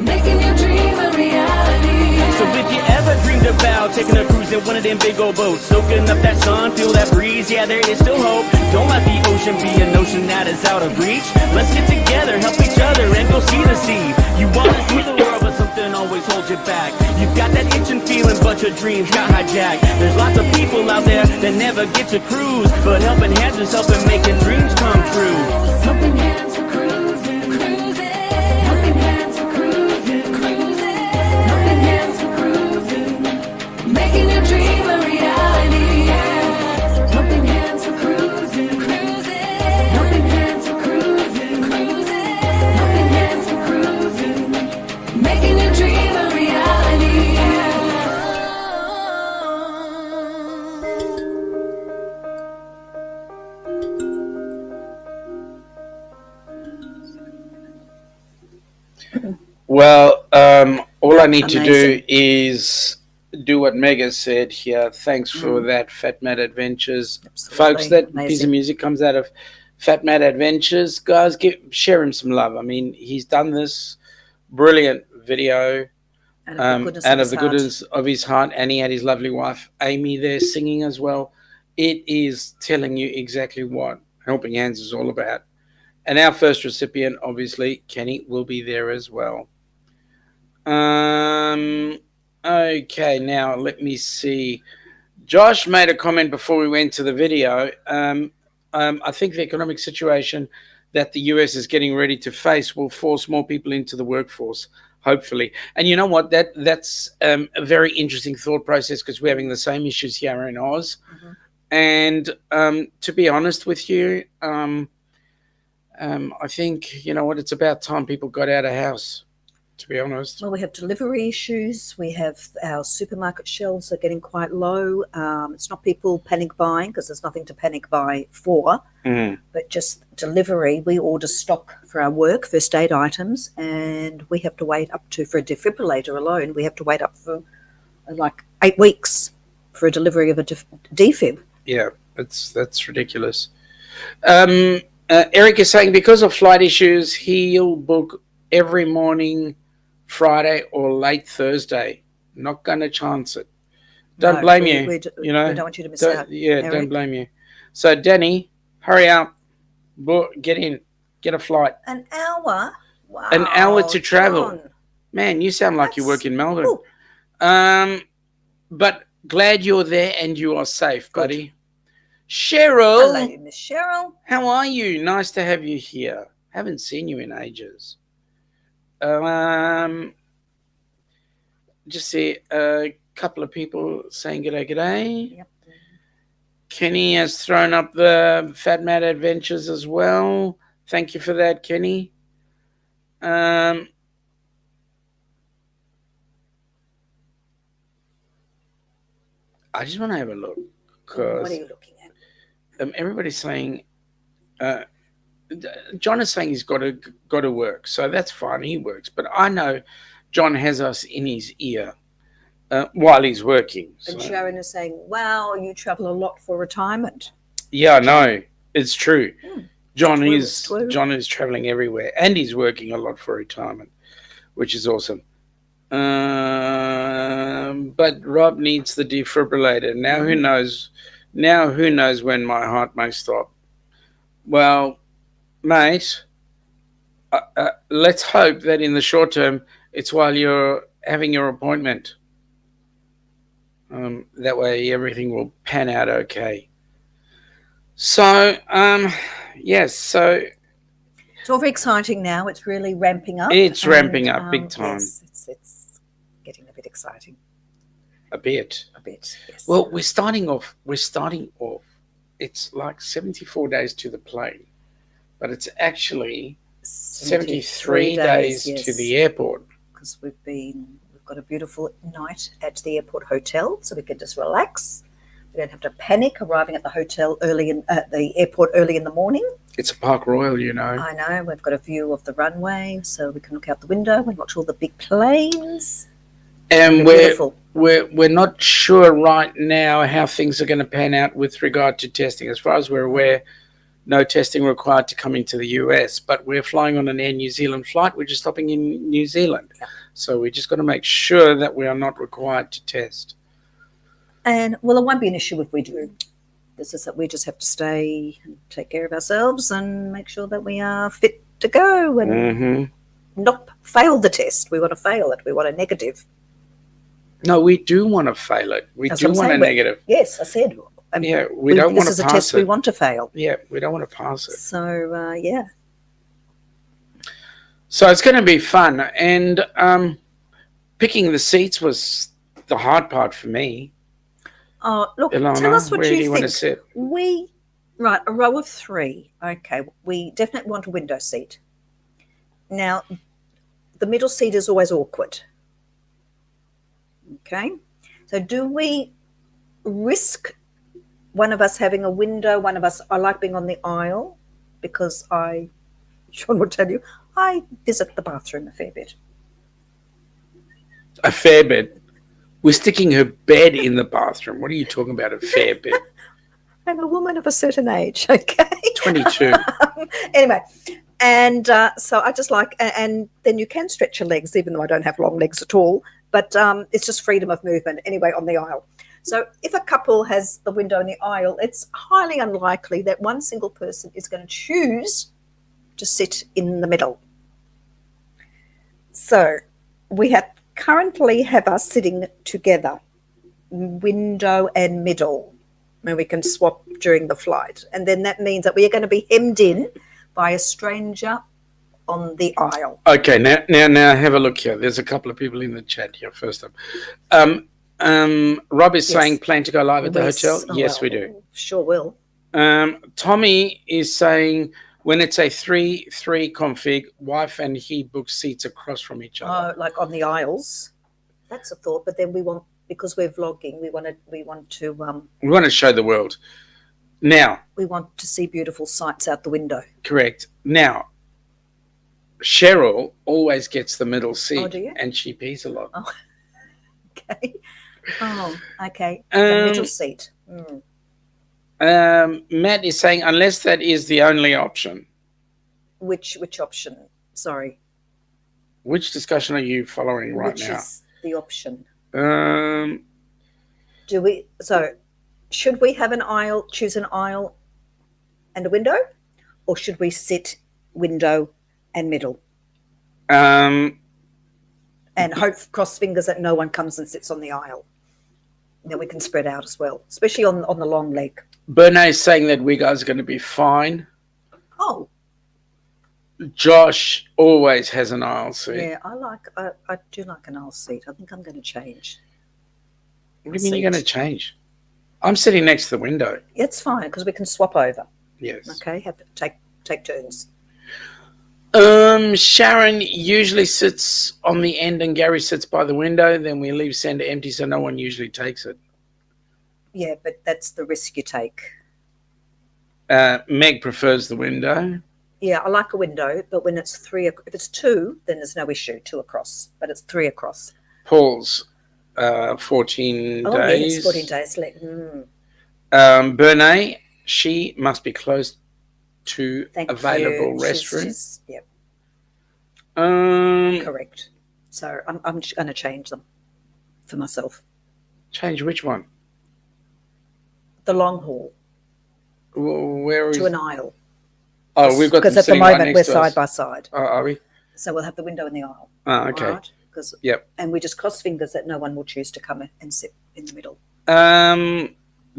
making your dream a reality. So if you ever dreamed about taking a cruise in one of them big old boats, soaking up that sun, feel that breeze, yeah, there is still hope. Don't let the ocean be a notion that is out of reach. Let's get together, help each other, and go see the sea. You wanna see the world, but something always holds you back. You've got that itching feeling, but your dreams got hijacked. There's lots of people out there that never get to cruise, but Helping Hands is helping making dreams come true. Helping Hands are cruising, cruising. Helping Hands are cruising, cruising. Helping Hands are cruising, making your dream a reality. Helping Hands are cruising, cruising. Helping Hands are cruising, cruising. Helping Hands are cruising, making your dream a reality. Well, all I need to do is do what Mega said here. Thanks for that, FatMat Adventures. Absolutely. Folks, that Amazing. piece of music comes out of FatMat Adventures. Guys, share him some love. I mean, he's done this brilliant video out of the goodness of his heart, and he had his lovely wife, Amy, there singing as well. It is telling you exactly what Helping Hands is all about. And our first recipient, obviously, Kenny, will be there as well. Okay, now let me see. Josh made a comment before we went to the video. I think the economic situation that the US is getting ready to face will force more people into the workforce, hopefully. And you know what? That's a very interesting thought process, because we're having the same issues here in Oz. Mm-hmm. And to be honest with you, I think, you know what, it's about time people got out of house, to be honest. Well, we have delivery issues. We have our supermarket shelves are getting quite low. It's not people panic buying, because there's nothing to panic buy for, but just delivery. We order stock for our work, first aid items, and we have to wait up to, for a defibrillator alone, we have to wait up for like 8 weeks for a delivery of a defib. Yeah, that's ridiculous. Eric is saying because of flight issues, he'll book every morning, Friday or late Thursday. Not going to chance it. Don't blame you. We don't want you to miss out. Yeah, Eric. Don't blame you. So, Danny, hurry up. Get in. Get a flight. An hour? Wow. An hour to travel. John. Man, you sound like you work in Melbourne. But glad you're there and you are safe, buddy. Cheryl. Hello, Miss Cheryl. How are you? Nice to have you here. Haven't seen you in ages. Just see a couple of people saying g'day. Yep. Kenny has thrown up the FatMat Adventures as well. Thank you for that, Kenny. I just want to have a look. What are you looking at? Everybody's saying, John is saying he's got to work, so that's fine. He works, but I know John has us in his ear while he's working. And Sharon is saying, "Wow, you travel a lot for retirement." Yeah, I know, it's true. John is traveling everywhere, and he's working a lot for retirement, which is awesome. But Rob needs the defibrillator now. Who knows? Now, who knows when my heart may stop? Well, mate, let's hope that in the short term, it's while you're having your appointment. That way, everything will pan out okay. So, yes, so it's all very exciting now. It's really ramping up. It's ramping up big time. Yes, it's getting a bit exciting. A bit, yes. Well, we're starting off. It's like 74 days to the plane, but it's actually 73 days yes. to the airport. Because we've got a beautiful night at the airport hotel, so we can just relax. We don't have to panic arriving at the hotel at the airport early in the morning. It's a Park Royal, you know. I know. We've got a view of the runway, so we can look out the window and watch all the big planes. And we're not sure right now how things are going to pan out with regard to testing. As far as we're aware, no testing required to come into the US, but we're flying on an Air New Zealand flight. We're just stopping in New Zealand. Yeah. So we just got to make sure that we are not required to test. And, well, it won't be an issue if we do. This is that we just have to stay and take care of ourselves and make sure that we are fit to go and not fail the test. We want to fail it. We want a negative. No, we do want to fail it. We do want a negative. Yes, I said. Yeah, we don't want to pass it. This is a test we want to fail. Yeah, we don't want to pass it. So, yeah. So it's going to be fun. And picking the seats was the hard part for me. Oh, look, Ilona, tell us what where you do you think. want to sit? Right, a row of 3. Okay, we definitely want a window seat. Now, the middle seat is always awkward. Okay, so do we risk one of us having a window, one of us, I like being on the aisle because Sean will tell you, I visit the bathroom a fair bit. A fair bit? We're sticking her bed in the bathroom. What are you talking about, a fair bit? I'm a woman of a certain age, okay? 22. Anyway, and so I just like, and then you can stretch your legs, even though I don't have long legs at all, but it's just freedom of movement anyway on the aisle. So if a couple has the window in the aisle, it's highly unlikely that one single person is going to choose to sit in the middle. So we currently have us sitting together, window and middle, where we can swap during the flight. And then that means that we are going to be hemmed in by a stranger on the aisle. Okay, now have a look here. There's a couple of people in the chat here first up. Rob is saying plan to go live at the hotel. Yes, we do. Sure will. Tommy is saying when it's a 3-3 config, wife and he book seats across from each other. Oh, like on the aisles. That's a thought. But then we want, because we're vlogging, we want to show the world. Now we want to see beautiful sights out the window. Correct. Now Cheryl always gets the middle seat. Oh, do you? And she pees a lot. Oh. Okay. Oh, okay. The middle seat. Matt is saying unless that is the only option. Which option? Sorry. Which discussion are you following right now? Which is the option? Should we have an aisle, choose an aisle and a window? Or should we sit window and middle? And hope, cross fingers that no one comes and sits on the aisle. Then we can spread out as well, especially on the long leg. Bernay is saying that we guys are going to be fine. Oh. Josh always has an aisle seat. Yeah, I do like an aisle seat. I think I'm going to change. What do you mean you're going to change? I'm sitting next to the window. It's fine because we can swap over. Yes. Okay, take turns. Sharon usually sits on the end and Gary sits by the window. Then we leave center empty so no one usually takes it. Yeah, but that's the risk you take. Meg prefers the window. Yeah, I like a window, but when it's 3, if it's 2, then there's no issue, 2 across, but it's 3 across. Paul's 14 days. Oh, yes, 14 days. Bernay, she must be close to available restrooms. Yeah. Um, Correct. So I'm just going to change them for myself. Change which one? The long haul. Where is... To an aisle. Oh, we've got them because at the sitting right moment next we're to us. side by side. Oh, are we? So we'll have the window in the aisle. Oh, okay. Right? Yep. And we just cross fingers that no one will choose to come and sit in the middle.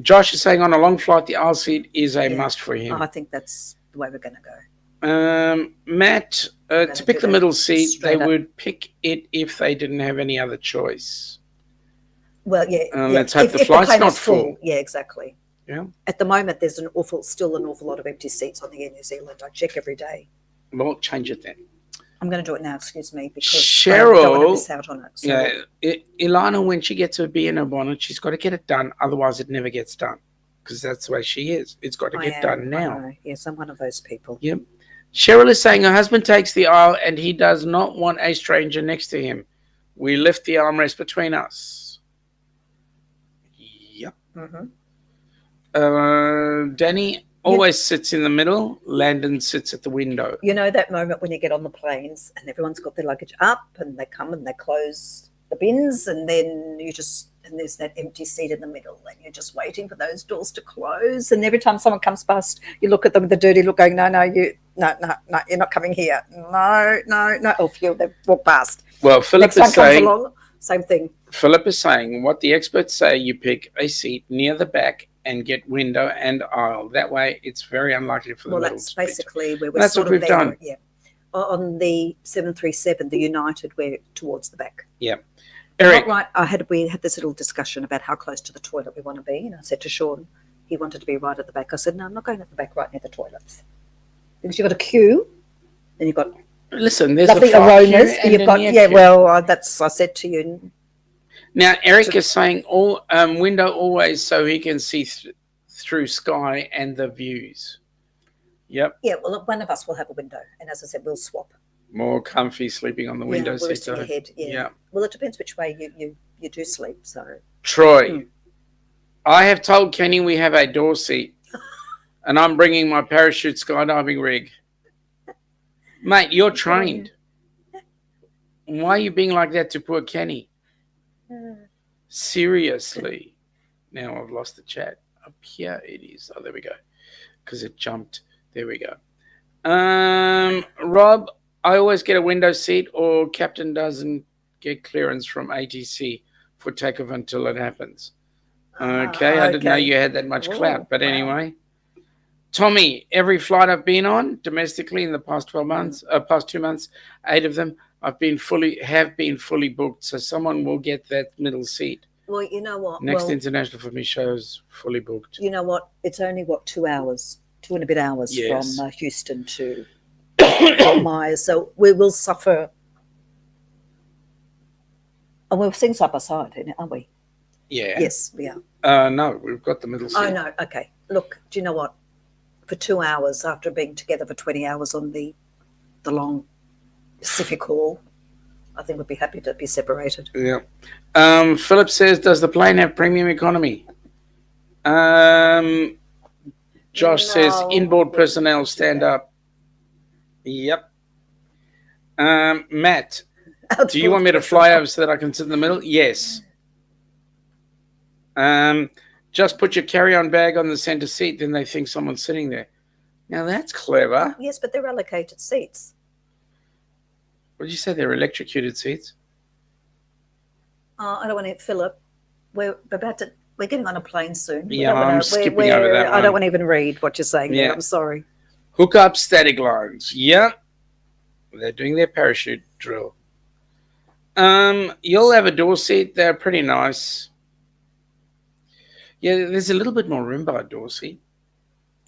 Josh is saying on a long flight, the aisle seat is a must for him. Oh, I think that's the way we're going to go. Matt, to pick the middle seat, they up. would pick it if they didn't have any other choice. Well, yeah. Let's hope the flight's not full. Yeah, exactly. Yeah. At the moment, there's still an awful lot of empty seats on the Air New Zealand. I check every day. Well, change it then. I'm going to do it now, excuse me, because Cheryl, I don't want to miss out on it. So. Yeah, Ilana, when she gets her bee in her bonnet, she's got to get it done. Otherwise, it never gets done because that's the way she is. It's got to get done now. Yes, I'm one of those people. Yep. Cheryl is saying her husband takes the aisle and he does not want a stranger next to him. We lift the armrest between us. Yep. Danny always sits in the middle. Landon sits at the window. You know that moment when you get on the planes and everyone's got their luggage up and they come and they close the bins and then and there's that empty seat in the middle and you're just waiting for those doors to close, and every time someone comes past you look at them with a dirty look going, no, you're not coming here. No. Oh, phew, they walk past. Well, Philip Next one comes along, same thing. Philip is saying what the experts say, you pick a seat near the back and get window and aisle. That way, it's very unlikely for the middle. Well, that's basically where we're that's sort what of we've there. done. Yeah. On the 737, the United, we're towards the back. Yeah. Eric. Right. We had this little discussion about how close to the toilet we want to be. And I said to Sean, he wanted to be right at the back. I said, no, I'm not going at the back right near the toilets. Because you've got a queue, then you've got there's lovely a aromas. You've got, I said to you. Now, Eric is saying window always so he can see through sky and the views. Yep. Yeah, well, one of us will have a window. And as I said, we'll swap. More comfy sleeping on the window seat. Resting your head, yeah. Well, it depends which way you do sleep. So, Troy, I have told Kenny we have a door seat and I'm bringing my parachute skydiving rig. Mate, you're trained. Why are you being like that to poor Kenny? Seriously. Now I've lost the chat. Up here it is. Oh, there we go. Because it jumped. There we go. Rob, I always get a window seat or captain doesn't get clearance from ATC for takeoff until it happens. Okay, I didn't know you had that much clout. But anyway. Tommy, every flight I've been on domestically in the past 2 months, 8 of them, have been fully booked. So someone will get that middle seat. Well, you know what? Next international for me shows fully booked. You know what? It's only 2 hours, 2 and a bit hours from Houston to Fort Myers. So we will suffer. And we're sitting side by side, aren't we? Yeah. Yes, we are. No, we've got the middle seat. Oh, no. Okay. Look, do you know what? For 2 hours after being together for 20 hours on the long Pacific haul, I think we'd be happy to be separated. Yeah. Philip says, does the plane have premium economy? Josh says, inboard personnel stand up. Yep. Matt, do you want me to fly over so that I can sit in the middle? Yes. Just put your carry-on bag on the center seat, then they think someone's sitting there. Now that's clever. Yes, but they're allocated seats. What did you say? They're electrocuted seats? I don't want to, Philip. We're getting on a plane soon. Yeah, I'm skipping over that one. I don't want to even read what you're saying there. I'm sorry. Hook up static lines. Yeah. They're doing their parachute drill. You'll have a door seat. They're pretty nice. Yeah, there's a little bit more room by a door seat.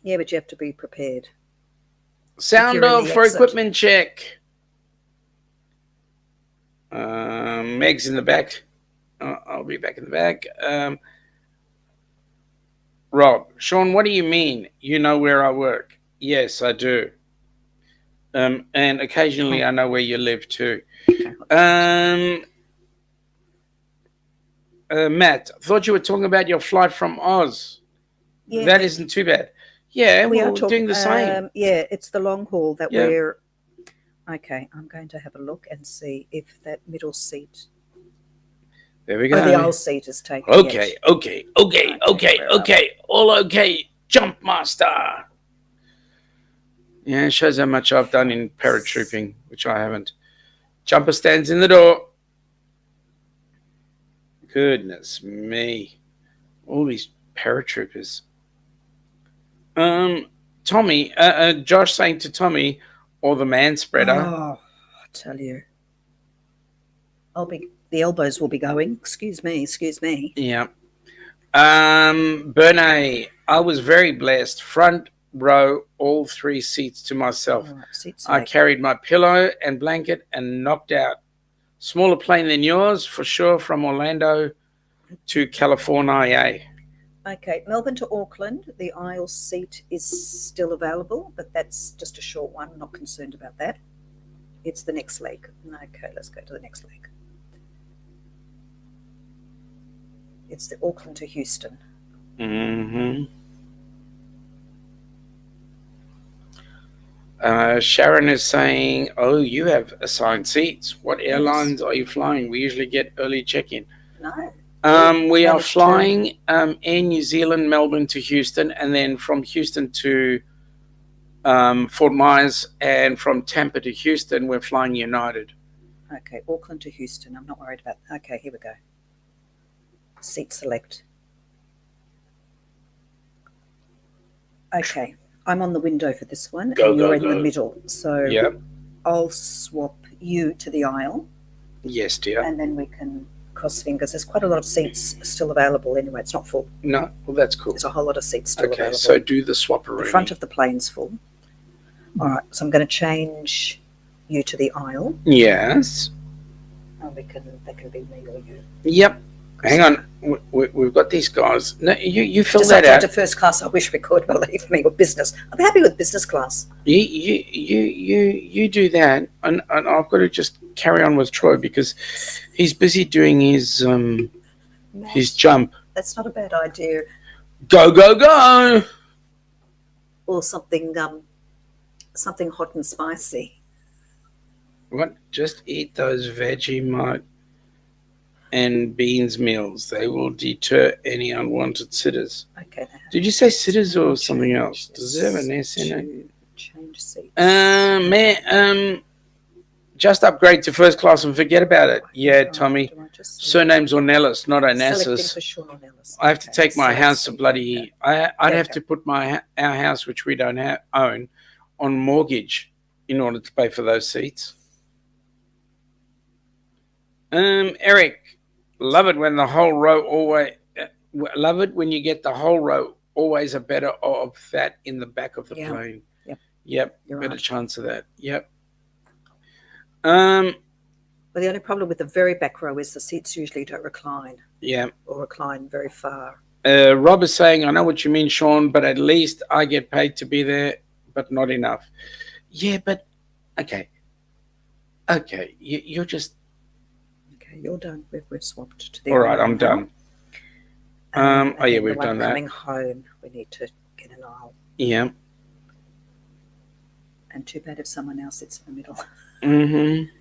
Yeah, but you have to be prepared. Sound off for equipment check. Meg's in the back. I'll be back in the back. Rob, Sean, what do you mean? You know where I work? Yes, I do. And occasionally I know where you live too. Matt, I thought you were talking about your flight from Oz. Yeah. That isn't too bad. Yeah, we're doing the same. Yeah, it's the long haul that we're... Okay, I'm going to have a look and see if that middle seat... There we go. Oh, the aisle seat is taken. Okay. All okay. Jump master. Yeah, it shows how much I've done in paratrooping, which I haven't. Jumper stands in the door. Goodness me. All these paratroopers. Tommy, Josh saying to Tommy, or the man spreader. Oh, I tell you. The elbows will be going. Excuse me. Yeah. Bernay, I was very blessed. Front row, all 3 seats to myself. Right, I carried my pillow and blanket and knocked out. Smaller plane than yours, for sure, from Orlando to California. Okay, Melbourne to Auckland, the aisle seat is still available, but that's just a short one. I'm not concerned about that. It's the next leg. Okay, let's go to the next leg. It's the Auckland to Houston. Mm-hmm. Sharon is saying, oh, you have assigned seats. What airlines are you flying? We usually get early check-in. No. We are flying Air New Zealand, Melbourne to Houston, and then from Houston to Fort Myers, and from Tampa to Houston, we're flying United. Okay, Auckland to Houston. I'm not worried about that. Okay, here we go. Seat select. Okay, I'm on the window for this one, and you're in the middle. So yep. I'll swap you to the aisle. Yes, dear. And then we can cross fingers. There's quite a lot of seats still available anyway. It's not full. No, well, that's cool. There's a whole lot of seats still available. Okay, so do the swap-a-rooney. The front of the plane's full. All right, so I'm going to change you to the aisle. Yes. And they can be me or you. Yep. Hang on. We've got these guys. No, you fill just that out. To first class, I wish we could, believe me, or business. I'm happy with business class. You do that, and I've got to just carry on with Troy because he's busy doing his jump. That's not a bad idea. Go! Or something hot and spicy. What? Just eat those Vegemite and beans meals. They will deter any unwanted sitters. Okay. Did you say sitters or something else? Does it have an S in it? Change seats. Just upgrade to first class and forget about it. Yeah, Tommy. Surname's Ornelas, not Onassis. I have to take my house to bloody... I'd have to put our house, which we don't own, on mortgage in order to pay for those seats. Eric, love it when the whole row always... love it when you get the whole row always a better of that in the back of the plane. Yep. Better chance of that. Yep. Well, the only problem with the very back row is the seats usually don't recline. Yeah. Or recline very far. Rob is saying, I know what you mean, Sean, but at least I get paid to be there, but not enough. Yeah, but okay. You're just... Okay, you're done. We've swapped to the... All right, I'm done. We've done that. Coming home, we need to get an aisle. Yeah. And too bad if someone else sits in the middle. Mm-hmm.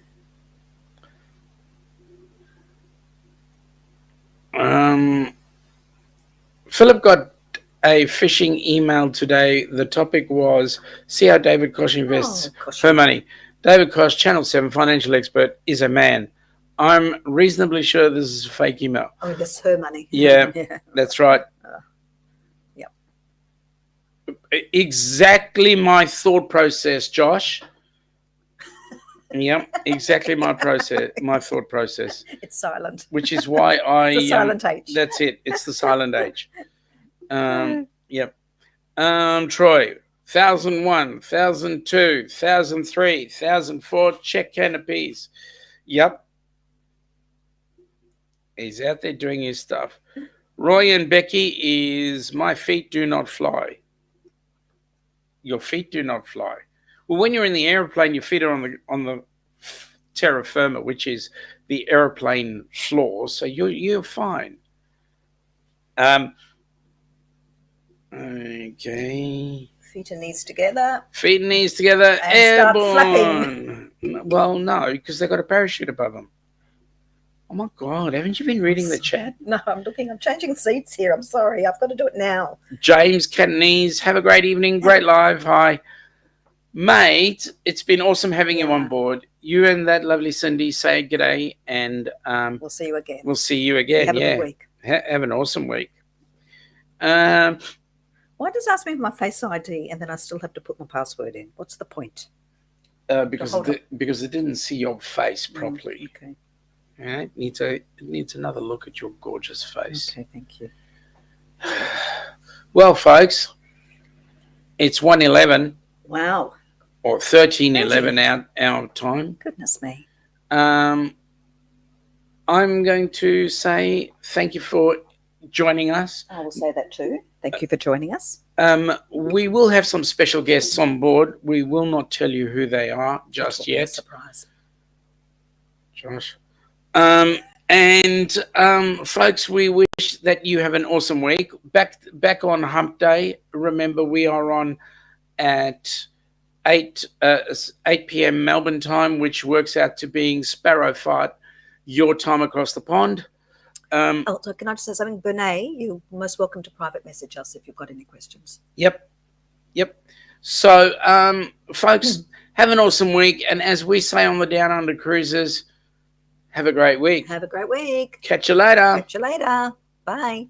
Philip got a phishing email today. The topic was, see how David Koch invests her money. David Koch, Channel 7 financial expert, is a man. I'm reasonably sure this is a fake email. Oh, that's her money. Yeah, that's right. Yep. Exactly my thought process, Josh. Yep, exactly my thought process. It's silent. Which is why I... It's the silent age. That's it. It's the silent age. Yep. Troy, 1001, 1002, 1003, 1004, check canopies. Yep. He's out there doing his stuff. Roy and Becky is, my feet do not fly. Your feet do not fly. Well, when you're in the airplane, your feet are on the terra firma, which is the airplane floor, so you're fine. Okay. Feet and knees together. Feet and knees together. And airborne. start flapping. Well, no, because they've got a parachute above them. Oh my God, haven't you been reading the chat? No, I'm changing seats here. I'm sorry. I've got to do it now. James Catanese, have a great evening. Great live. Hi. Mate, it's been awesome having you on board. You and that lovely Cindy say g'day, and we'll see you again. We'll see you again. Have a good week. Have an awesome week. Why does it ask me for my Face ID and then I still have to put my password in? What's the point? Because it didn't see your face properly. Okay. Yeah, it needs another look at your gorgeous face. Okay, thank you. Well, folks, it's 1:11. Wow. Or 13:11 our time. Goodness me. I'm going to say thank you for joining us. I will say that too. Thank you for joining us. We will have some special guests on board. We will not tell you who they are just yet. Surprise. Josh. Folks, we wish that you have an awesome week. Back on Hump Day. Remember, we are on at 8 p.m. Melbourne time, which works out to being Sparrow Fight, your time across the pond. So can I just say something? Bentleigh, you're most welcome to private message us if you've got any questions. Yep. So, folks, have an awesome week. And as we say on the Down Under Cruises, have a great week. Have a great week. Catch you later. Bye.